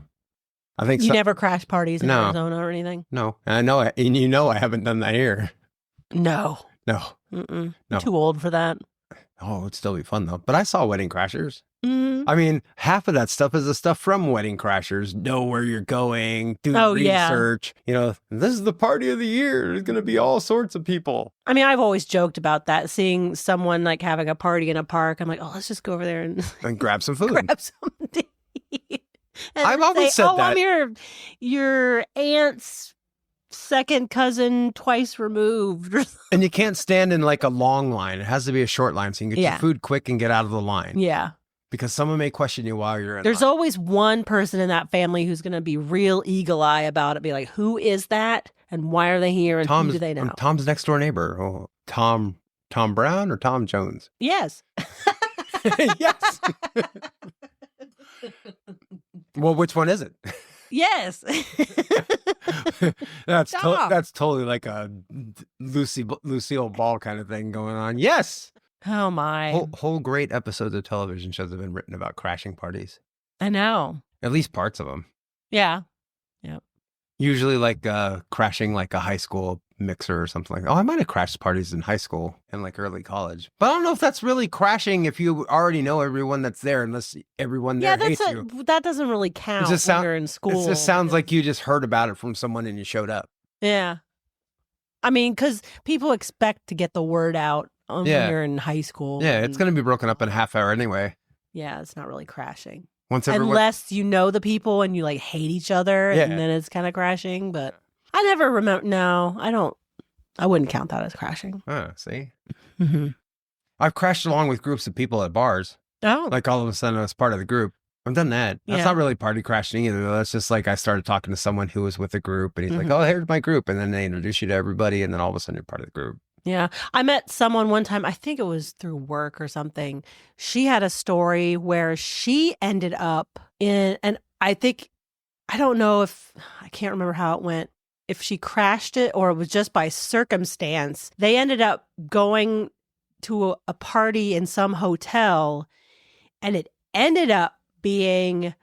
I think you never crashed parties in No. Arizona or anything? No. And I know, and I haven't done that here. No. No. Mm-mm. No. I'm too old for that. Oh, it'd still be fun though. But I saw Wedding Crashers. Mm. I mean, half of that stuff is the stuff from Wedding Crashers. Know where you're going, do research. You know, this is the party of the year. There's going to be all sorts of people. I mean, I've always joked about that, seeing someone like having a party in a park. I'm like, oh, let's just go over there and grab some food. grab something to eat. And I've always said that. I'm your aunt's second cousin twice removed. And you can't stand in like a long line. It has to be a short line so you can get your food quick and get out of the line. Yeah. Because someone may question you while you're in There's line. always one person in that family who's going to be real eagle eye about it. Be like, who is that? And why are they here? And who do they know? Tom's next door neighbor. Oh, Tom Brown or Tom Jones? Yes. Yes. Well, which one is it? Yes. That's totally like a Lucille Ball kind of thing going on. Yes. Oh my. Whole great episodes of television shows have been written about crashing parties. I know. At least parts of them. Yeah. Yeah. Usually like crashing like a high school mixer or something like that. Oh, I might have crashed parties in high school and like early college. But I don't know if that's really crashing if you already know everyone that's there, unless everyone there hates you. That doesn't really count when you're in school. It just sounds like you just heard about it from someone and you showed up. Yeah. I mean, because people expect to get the word out when you're in high school. Yeah, it's going to be broken up in a half hour anyway. Yeah, it's not really crashing. Unless you know the people and you like hate each other, and then it's kind of crashing. But I never remember. No, I don't. I wouldn't count that as crashing. See? Mm-hmm. I've crashed along with groups of people at bars. Oh. Like all of a sudden I was part of the group. I've done that. That's not really party crashing either. That's just like I started talking to someone who was with a group and he's like, oh, here's my group. And then they introduce you to everybody. And then all of a sudden you're part of the group. Yeah. I met someone one time, I think it was through work or something. She had a story where she ended up in, and I don't know if, I can't remember how it went, if she crashed it or it was just by circumstance. They ended up going to a party in some hotel and it ended up being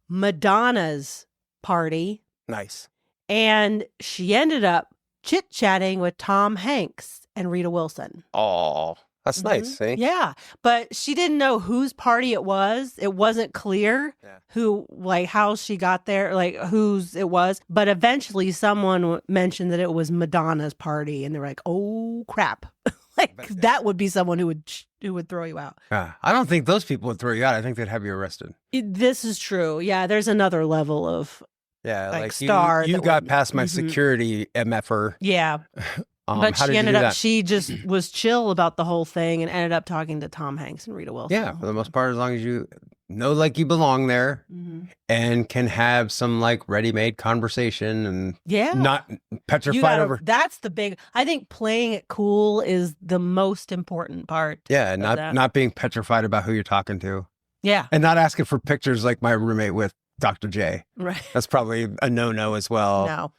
Madonna's party. Nice. And she ended up chit-chatting with Tom Hanks and Rita Wilson. Oh, that's nice. See? Yeah. But she didn't know whose party it was. It wasn't clear who, like, how she got there, like, whose it was. But eventually someone mentioned that it was Madonna's party. And they were like, oh, crap. Like, that would be someone who would throw you out. I don't think those people would throw you out. I think they'd have you arrested. This is true. Yeah. There's another level of star. You got past my security MFer. Yeah. But she just was chill about the whole thing and ended up talking to Tom Hanks and Rita Wilson. Yeah, for the most part, as long as you know like you belong there and can have some like ready-made conversation and not petrified over. That's the big, I think playing it cool is the most important part. Yeah, not being petrified about who you're talking to. Yeah. And not asking for pictures like my roommate with Dr. J. Right. That's probably a no-no as well. No.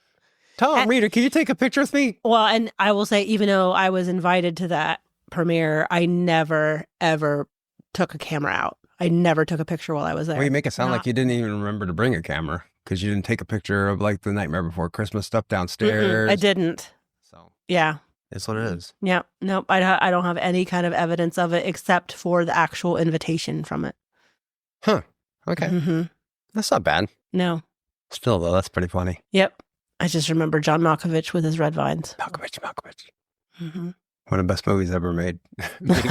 Rita, can you take a picture with me? Well, and I will say, even though I was invited to that premiere, I never, ever took a camera out. I never took a picture while I was there. Well, you make it sound like you didn't even remember to bring a camera because you didn't take a picture of like the Nightmare Before Christmas stuff downstairs. I didn't. So yeah. It's what it is. Yeah. Nope. I don't have any kind of evidence of it except for the actual invitation from it. Huh. Okay. That's not bad. No. Still, though, that's pretty funny. Yep. I just remember John Malkovich with his red vines. Malkovich. One of the best movies ever made.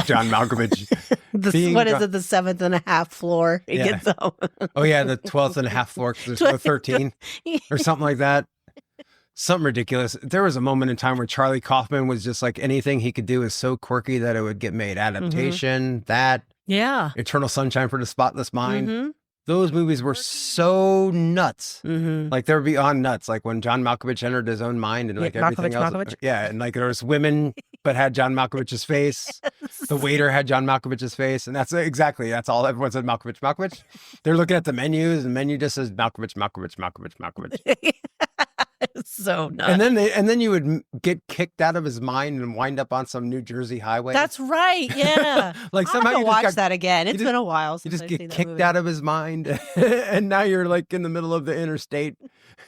John Malkovich. Is it, the 7th and a half floor? He gets home. Oh, yeah, the 12th and a half floor because there's no 13 or something like that. Something ridiculous. There was a moment in time where Charlie Kaufman was just like anything he could do is so quirky that it would get made. Adaptation, that. Yeah. Eternal Sunshine for the Spotless Mind. Those movies were so nuts. Like they were beyond nuts. Like when John Malkovich entered his own mind and like everything else. Malkovich. Yeah. And like there was women, but had John Malkovich's face. The waiter had John Malkovich's face. And that's all everyone said, Malkovich. They're looking at the menus and the menu just says Malkovich. So nuts. And then you would get kicked out of his mind and wind up on some New Jersey highway. That's right. Yeah. Like somehow you watch that again. It's been a while since you just get kicked out of his mind, and now you're like in the middle of the interstate.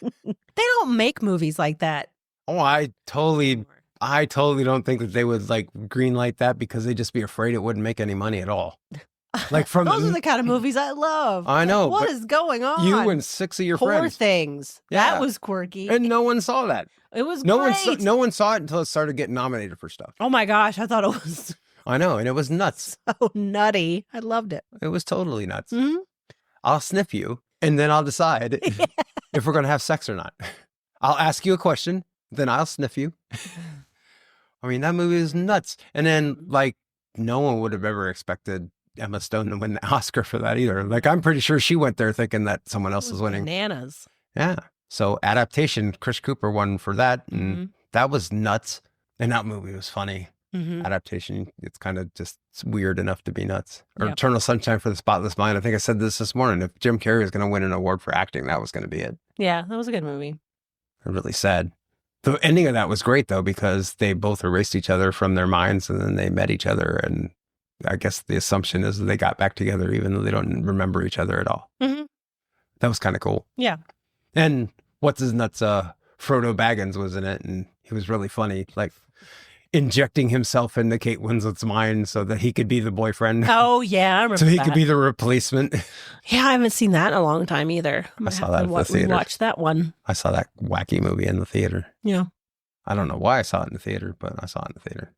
They don't make movies like that. Oh, I totally I totally don't think that they would like greenlight that because they'd just be afraid it wouldn't make any money at all. Like from Those are the kind of movies I love. I know. What is going on? You and 6 of your Poor friends. Things. Yeah. That was quirky. And no one saw that. It was No great. no one saw it until it started getting nominated for stuff. Oh my gosh, I thought it was I know, and it was nuts. so nutty. I loved it. It was totally nuts. Mhm. I'll sniff you, and then I'll decide if we're going to have sex or not. I'll ask you a question, then I'll sniff you. I mean, that movie is nuts. And then, like, no one would have ever expected Emma Stone to win the Oscar for that either. Like, I'm pretty sure she went there thinking that someone else was winning. Bananas. Yeah. So adaptation, Chris Cooper won for that. And that was nuts. And that movie was funny. Adaptation, it's kind of just weird enough to be nuts. Or Eternal Sunshine for the Spotless Mind. I think I said this morning. If Jim Carrey was going to win an award for acting, that was going to be it. Yeah, that was a good movie. Really sad. The ending of that was great, though, because they both erased each other from their minds and then they met each other. And I guess the assumption is that they got back together, even though they don't remember each other at all. That was kind of cool. Yeah. And what's his nuts? Frodo Baggins was in it, and he was really funny, like injecting himself into Kate Winslet's mind so that he could be the boyfriend. Oh, yeah, I remember So he that. could be the replacement. Yeah, I haven't seen that in a long time either. I saw that at the theater. Watch that one. I saw that wacky movie in the theater. Yeah. I don't know why I saw it in the theater, but I saw it in the theater.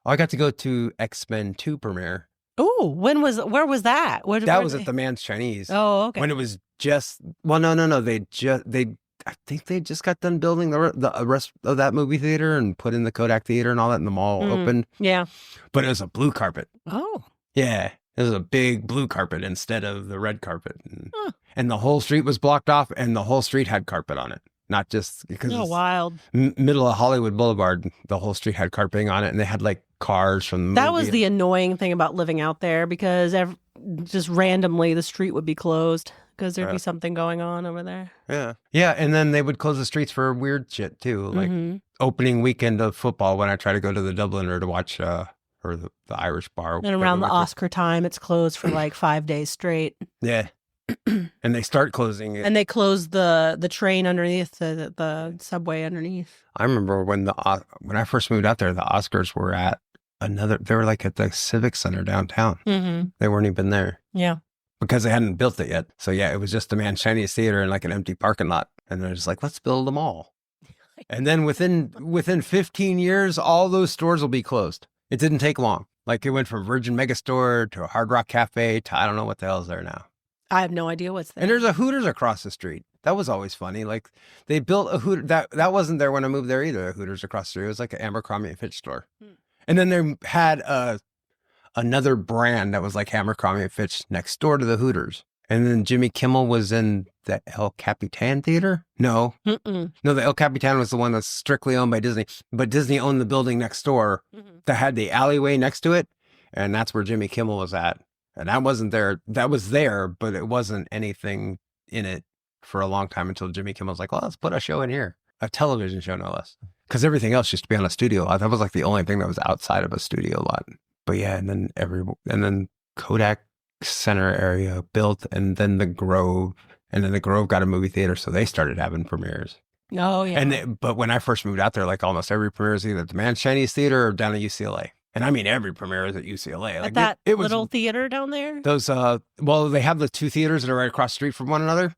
I got to go to X-Men 2 premiere. Oh, where was that? That was at the Man's Chinese. Oh, okay. When it was just, well, no. I think they just got done building the rest of that movie theater and put in the Kodak Theater and all that, and the mall opened. Yeah. But it was a blue carpet. Oh. Yeah. It was a big blue carpet instead of the red carpet. And the whole street was blocked off, and the whole street had carpet on it. Not just because it's wild. Middle of Hollywood Boulevard, the whole street had carpeting on it, and they had like cars from the movie. That was the annoying thing about living out there, because just randomly the street would be closed because there'd be something going on over there. Yeah. Yeah. And then they would close the streets for weird shit too. Like opening weekend of football when I try to go to the Dubliner to watch or the Irish bar. And around the Oscar time, it's closed for like 5 days straight. Yeah. And they start closing it. And they close the train underneath, the subway underneath. I remember when I first moved out there, the Oscars were at they were like at the Civic Center downtown. They weren't even there. Yeah. Because they hadn't built it yet. So yeah, it was just the Man's Chinese Theater and like an empty parking lot. And they're just like, let's build them all. And then within 15 years, all those stores will be closed. It didn't take long. Like it went from Virgin Megastore to a Hard Rock Cafe to I don't know what the hell is there now. I have no idea what's there. And there's a Hooters across the street. That was always funny. Like they built a Hooters. That wasn't there when I moved there either. A Hooters across the street. It was like an Abercrombie & Fitch store. And then they had another brand that was like Abercrombie & Fitch next door to the Hooters. And then Jimmy Kimmel was in the El Capitan Theater. No, the El Capitan was the one that's strictly owned by Disney. But Disney owned the building next door that had the alleyway next to it. And that's where Jimmy Kimmel was at. And that wasn't there. That was there, but it wasn't anything in it for a long time until Jimmy Kimmel was like, well, let's put a show in here. A television show, no less. Because everything else used to be on a studio lot. That was like the only thing that was outside of a studio lot. But yeah, and then Kodak Center area built, and then the Grove. And then the Grove got a movie theater, so they started having premieres. Oh, yeah. But when I first moved out there, like almost every premiere is either at the Man's Chinese Theater or down at UCLA. And I mean, every premiere is at UCLA. Like at that it was, little theater down there? Those, they have the two theaters that are right across the street from one another.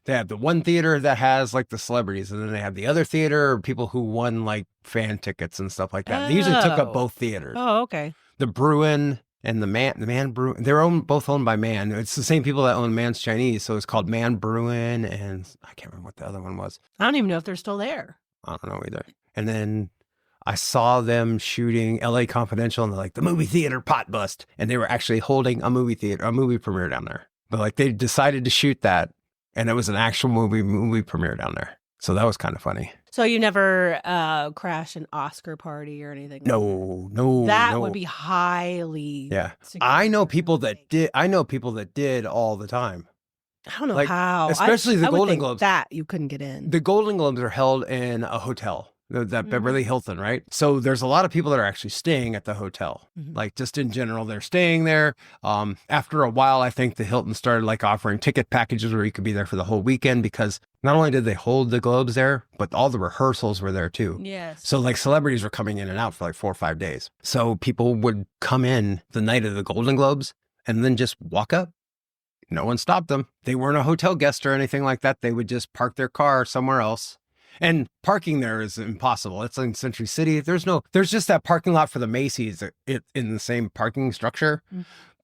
They have the one theater that has like the celebrities, and then they have the other theater or people who won like fan tickets and stuff like that. They usually took up both theaters. Oh, okay. The Bruin and the Man Bruin, they're both owned by Man. It's the same people that own Man's Chinese, so it's called Man Bruin, and I can't remember what the other one was. I don't even know if they're still there. I don't know either. And then I saw them shooting LA Confidential, and they're like, the movie theater pot bust. And they were actually holding a movie premiere down there. But like they decided to shoot that, and it was an actual movie premiere down there. So that was kind of funny. So you never crashed an Oscar party or anything? No. That would be highly. Yeah. secure. I know people that did all the time. I don't know like, how. Especially the I would Golden think Globes. that you couldn't get in. The Golden Globes are held in a hotel. that Beverly Hilton, right? So there's a lot of people that are actually staying at the hotel. Like just in general, they're staying there. After a while, I think the Hilton started like offering ticket packages where you could be there for the whole weekend, because not only did they hold the Globes there, but all the rehearsals were there too. Yes. So like celebrities were coming in and out for like 4 or 5 days. So people would come in the night of the Golden Globes and then just walk up. No one stopped them. They weren't a hotel guest or anything like that. They would just park their car somewhere else. And parking there is impossible. It's in Century City. There's just that parking lot for the Macy's in the same parking structure,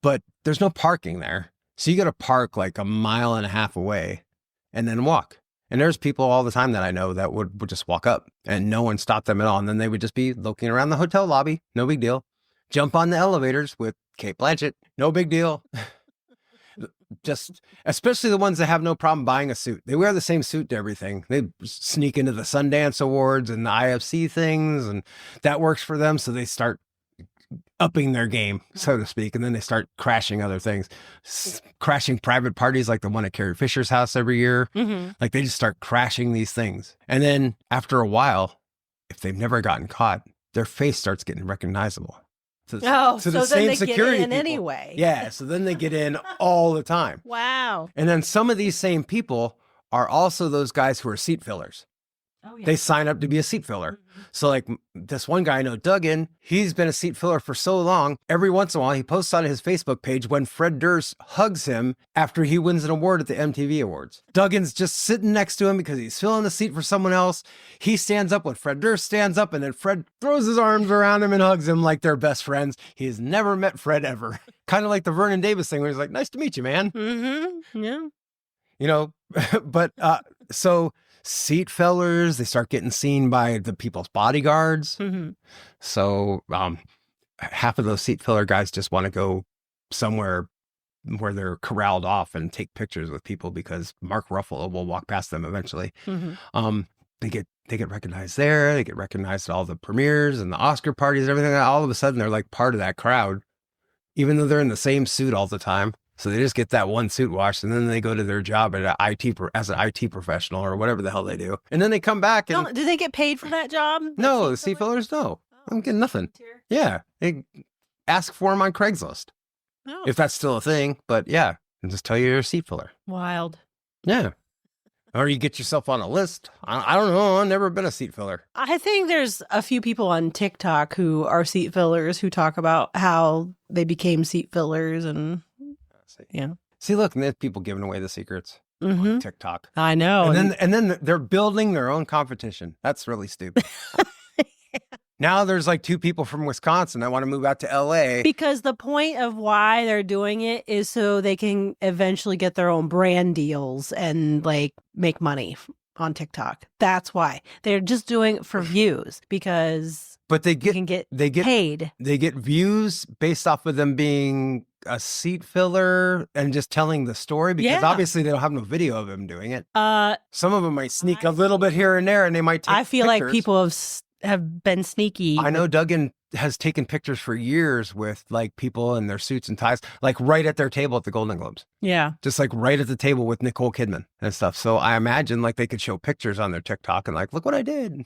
but there's no parking there. So you got to park like a mile and a half away and then walk. And there's people all the time that I know that would just walk up and no one stopped them at all. And then they would just be looking around the hotel lobby. No big deal. Jump on the elevators with Kate Blanchett. No big deal. Just, especially the ones that have no problem buying a suit. They wear the same suit to everything. They sneak into the Sundance Awards and the IFC things, and that works for them. So they start upping their game, so to speak. And then they start crashing other things, crashing private parties like the one at Carrie Fisher's house every year. Like they just start crashing these things. And then after a while, if they've never gotten caught, their face starts getting recognizable. To so the then same they security get in people. anyway. Yeah, so then they get in all the time. Wow. And then some of these same people are also those guys who are seat fillers. Oh, yeah. They sign up to be a seat filler. So like this one guy I know, Duggan, he's been a seat filler for so long. Every once in a while, he posts on his Facebook page when Fred Durst hugs him after he wins an award at the MTV Awards. Duggan's just sitting next to him because he's filling the seat for someone else. He stands up when Fred Durst stands up, and then Fred throws his arms around him and hugs him like they're best friends. He has never met Fred ever. Kind of like the Vernon Davis thing where he's like, nice to meet you, man. Yeah. You know, but so seat fillers, they start getting seen by the people's bodyguards. So half of those seat filler guys just want to go somewhere where they're corralled off and take pictures with people because Mark Ruffalo will walk past them eventually. They get recognized there. They get recognized at all the premieres and the Oscar parties and everything. All of a sudden, they're like part of that crowd, even though they're in the same suit all the time. So they just get that one suit washed, and then they go to their job at as an IT professional or whatever the hell they do. And then they come back and... Do they get paid for that job? No, the seat fillers, no. I'm getting nothing. Yeah. They ask for them on Craigslist. Oh. If that's still a thing. But yeah, and just tell you you're a seat filler. Wild. Yeah. Or you get yourself on a list. I don't know. I've never been a seat filler. I think there's a few people on TikTok who are seat fillers who talk about how they became seat fillers and... Yeah. See, look, and there's people giving away the secrets on TikTok. I know. And then they're building their own competition. That's really stupid. Now there's like 2 people from Wisconsin that want to move out to LA. Because the point of why they're doing it is so they can eventually get their own brand deals and like make money on TikTok. That's why. They're just doing it for views because but they can get paid. They get views based off of them being a seat filler and just telling the story because obviously they don't have no video of him doing it. Some of them might sneak a little bit here and there and they might take I feel pictures. like people have been sneaky. I know Duggan has taken pictures for years with like people in their suits and ties, like right at their table at the Golden Globes. Yeah. Just like right at the table with Nicole Kidman and stuff. So I imagine like they could show pictures on their TikTok and like, look what I did.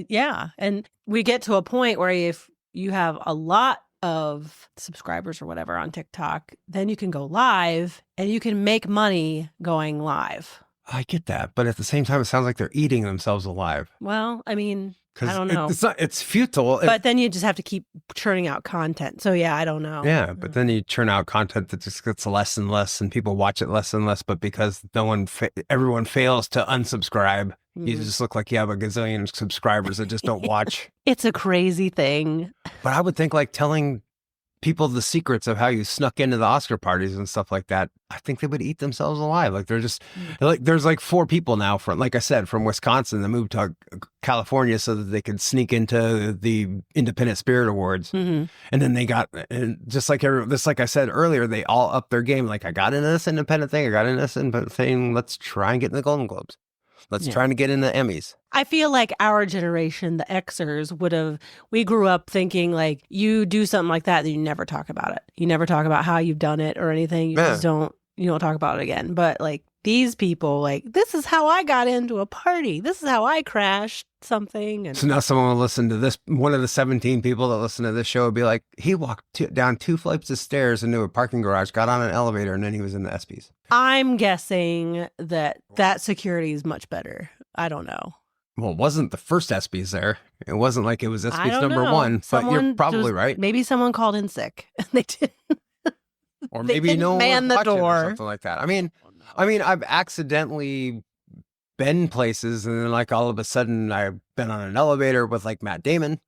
Yeah. And we get to a point where if you have a lot of subscribers or whatever on TikTok, then you can go live and you can make money going live. I get that. But at the same time, it sounds like they're eating themselves alive. Well, I mean, I don't know. It's futile. But then you just have to keep churning out content. So yeah, I don't know. Yeah, but then you churn out content that just gets less and less and people watch it less and less. But because everyone fails to unsubscribe, you just look like you have a gazillion subscribers that just don't watch. It's a crazy thing. But I would think like telling people the secrets of how you snuck into the Oscar parties and stuff like that, I think they would eat themselves alive. Like they're just like, there's like 4 people now from, like I said, from Wisconsin that moved to California so that they could sneak into the Independent Spirit Awards. And then they got, and just like like I said earlier, they all upped their game. Like I got into this independent thing. I got into this independent thing. Let's try and get in the Golden Globes. Let's try to get in the Emmys. I feel like our generation, the Xers, we grew up thinking like, you do something like that, then you never talk about it. You never talk about how you've done it or anything. You just don't you don't talk about it again. But like these people, like, this is how I got into a party. This is how I crashed something. And So now someone will listen to this. One of the 17 people that listen to this show would be like, he walked down 2 flights of stairs into a parking garage, got on an elevator, and then he was in the ESPYs. I'm guessing that security is much better. I don't know. Well, it wasn't the first ESPYs there. It wasn't like it was I ESPYs don't number know. 1, but you're Someone probably just- right. Maybe someone called in sick. They didn't. Or they maybe didn't no one man was the watching door. or something like that. I mean, I've accidentally been places, and then like all of a sudden I've been on an elevator with like Matt Damon.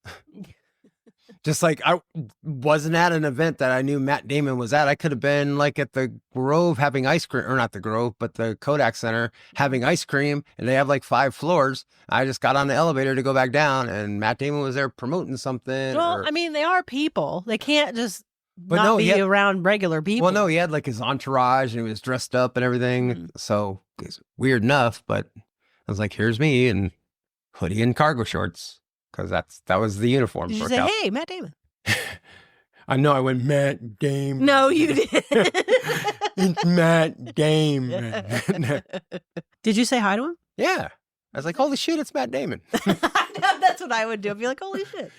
Just like I wasn't at an event that I knew Matt Damon was at. I could have been like at the Grove having ice cream, or not the Grove, but the Kodak Center having ice cream, and they have like 5 floors. I just got on the elevator to go back down, and Matt Damon was there promoting something. Well, I mean, they are people. They can't just But not no, be he had- around regular people. Well, no, he had like his entourage, and he was dressed up and everything. Mhm. So it's weird enough, but I was like, here's me in hoodie and cargo shorts, because that was the uniform. Did you for say, Cal- hey, Matt Damon? I know I went Matt Damon. No, you didn't. It's Matt Damon. Did you say hi to him? Yeah. I was like, holy shit, it's Matt Damon. That's what I would do. I'd be like, holy shit.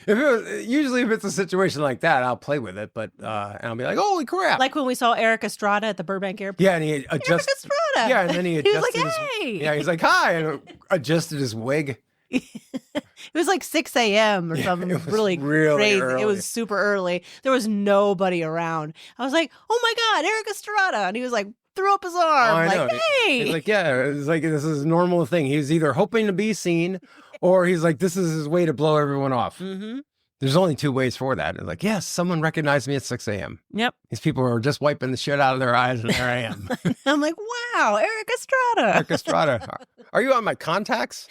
Usually if it's a situation like that, I'll play with it, but and I'll be like, holy crap. Like when we saw Eric Estrada at the Burbank airport. Yeah, and he Eric adjusted. Estrada. Yeah, and then he He was adjusted like, his. hey. Yeah, he's like, hi, and adjusted his wig. It was like 6 a.m. or Yeah, something. it was Really crazy. early. It was super early. There was nobody around. I was like, oh my God, Eric Estrada. And he was like, threw up his arm. I Like, know. hey. He's like, yeah, it's like this is a normal thing. He was either hoping to be seen, or he's like, this is his way to blow everyone off. Mm-hmm. There's only 2 ways for that. It's like, yes, someone recognized me at 6 a.m. Yep. These people are just wiping the shit out of their eyes, and there I am. I'm like, wow, Eric Estrada. Eric Estrada. Are you on my contacts?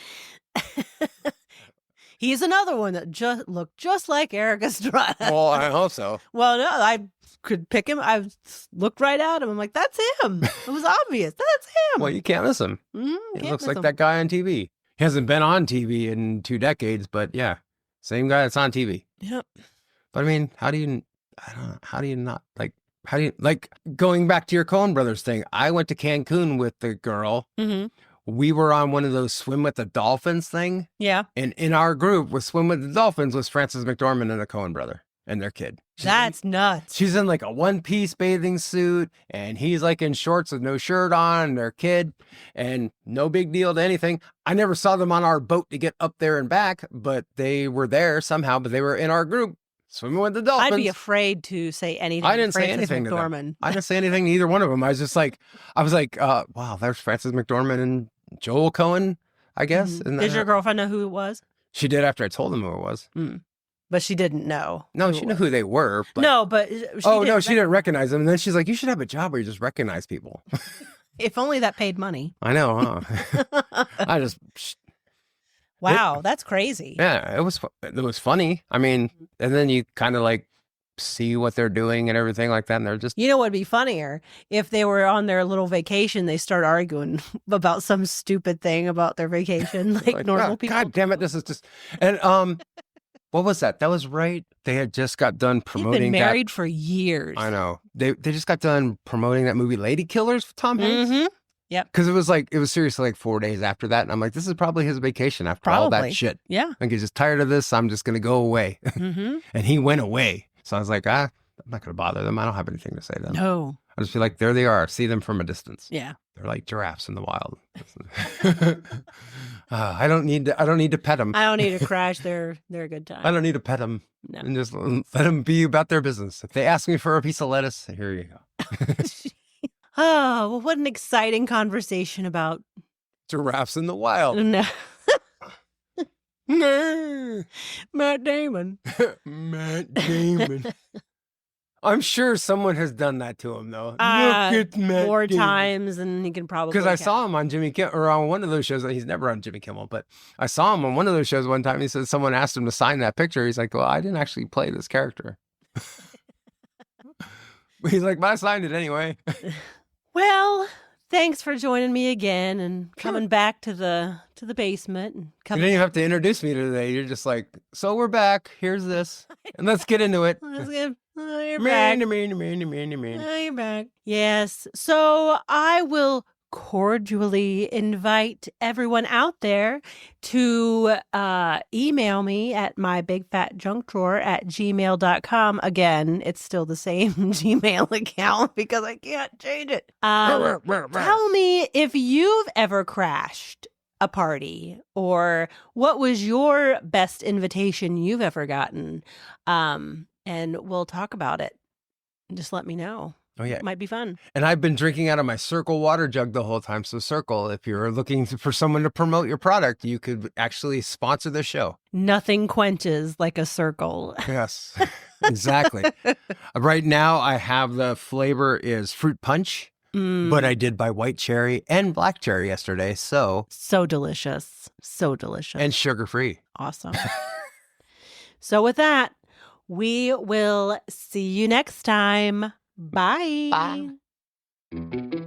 He's another one that just looked just like Eric Estrada. Well, I hope so. Well, no, I could pick him. I looked right at him. I'm like, that's him. It was obvious. That's him. Well, you can't miss him. He looks like that guy on TV. He hasn't been on TV in 2 decades, but yeah, same guy that's on TV. Yep. But I mean, how do you not like going back to your Coen Brothers thing? I went to Cancun with the girl. Mm-hmm. We were on one of those swim with the dolphins thing. Yeah. And in our group with swim with the dolphins was Frances McDormand and the Coen brother and their kid. That's nuts. She's in like a 1-piece bathing suit, and he's like in shorts with no shirt on, and their kid, and no big deal to anything. I never saw them on our boat to get up there and back, but they were there somehow, but they were in our group swimming with the dolphins. I'd be afraid to say anything. I to didn't say Frances anything to them. McDormand. I didn't say anything to either one of them. I was like, wow, there's Frances McDormand and Joel Cohen, I guess. Mhm. Isn't Did that your her? girlfriend know who it was? She did after I told them who it was. But she didn't know. No, she knew who they were. But... No, but she she didn't recognize them. And then she's like, you should have a job where you just recognize people. If only that paid money. I know, huh? I just, Wow, that's crazy. yeah, it was funny. I mean, and then you kind of like see what they're doing and everything like that. And they're just, You know what would be funnier? If they were on their little vacation, they start arguing about some stupid thing about their vacation, like normal "Oh, people. God damn it. This is just, and, what was that? That was right. They had just got done He's promoting been married for years. I know. They just got done promoting that movie Lady Killers with Tom Hanks. Mm-hmm. Because it was seriously like 4 days after that. And I'm like, this is probably his vacation after all Probably. that shit. Yeah. Like, he's just tired of this. I'm just going to go away. Mm-hmm. And he went away. So I was like, I'm not going to bother them. I don't have anything to say to them. No. I'll just be like, there they are. See them from a distance. Yeah. They're like giraffes in the wild. I don't need to pet them. I don't need to crash their good time. I don't need to pet them. No. And just let them be about their business. If they ask me for a piece of lettuce, here you go. Oh, well, what an exciting conversation about Giraffes in the wild. no. No. Matt Damon. Matt Damon. I'm sure someone has done that to him, though. Look at Matt 4 Damon. times, and he can probably Because I saw him on Jimmy Kimmel, or on one of those shows. He's never on Jimmy Kimmel, but I saw him on one of those shows one time. He said someone asked him to sign that picture. He's like, well, I didn't actually play this character. He's like, but I signed it anyway. Well, thanks for joining me again and coming back to the basement and You coming. didn't even have to introduce me today. You're just like, so we're back. Here's this. And let's get into it. Let's Oh, you're back. Oh, you're back. Yes. So I will cordially invite everyone out there to email me at mybigfatjunkdrawer@gmail.com. Again, it's still the same Gmail account because I can't change it. Tell me if you've ever crashed a party or what was your best invitation you've ever gotten. And we'll talk about it. Just let me know. Oh, yeah. It might be fun. And I've been drinking out of my Circle water jug the whole time. So Circle, if you're looking for someone to promote your product, you could actually sponsor the show. Nothing quenches like a circle. Yes, exactly. Right now, I have the flavor is fruit punch, but I did buy white cherry and black cherry yesterday. So delicious. So delicious. And sugar-free. Awesome. So with that, we will see you next time. Bye. Bye.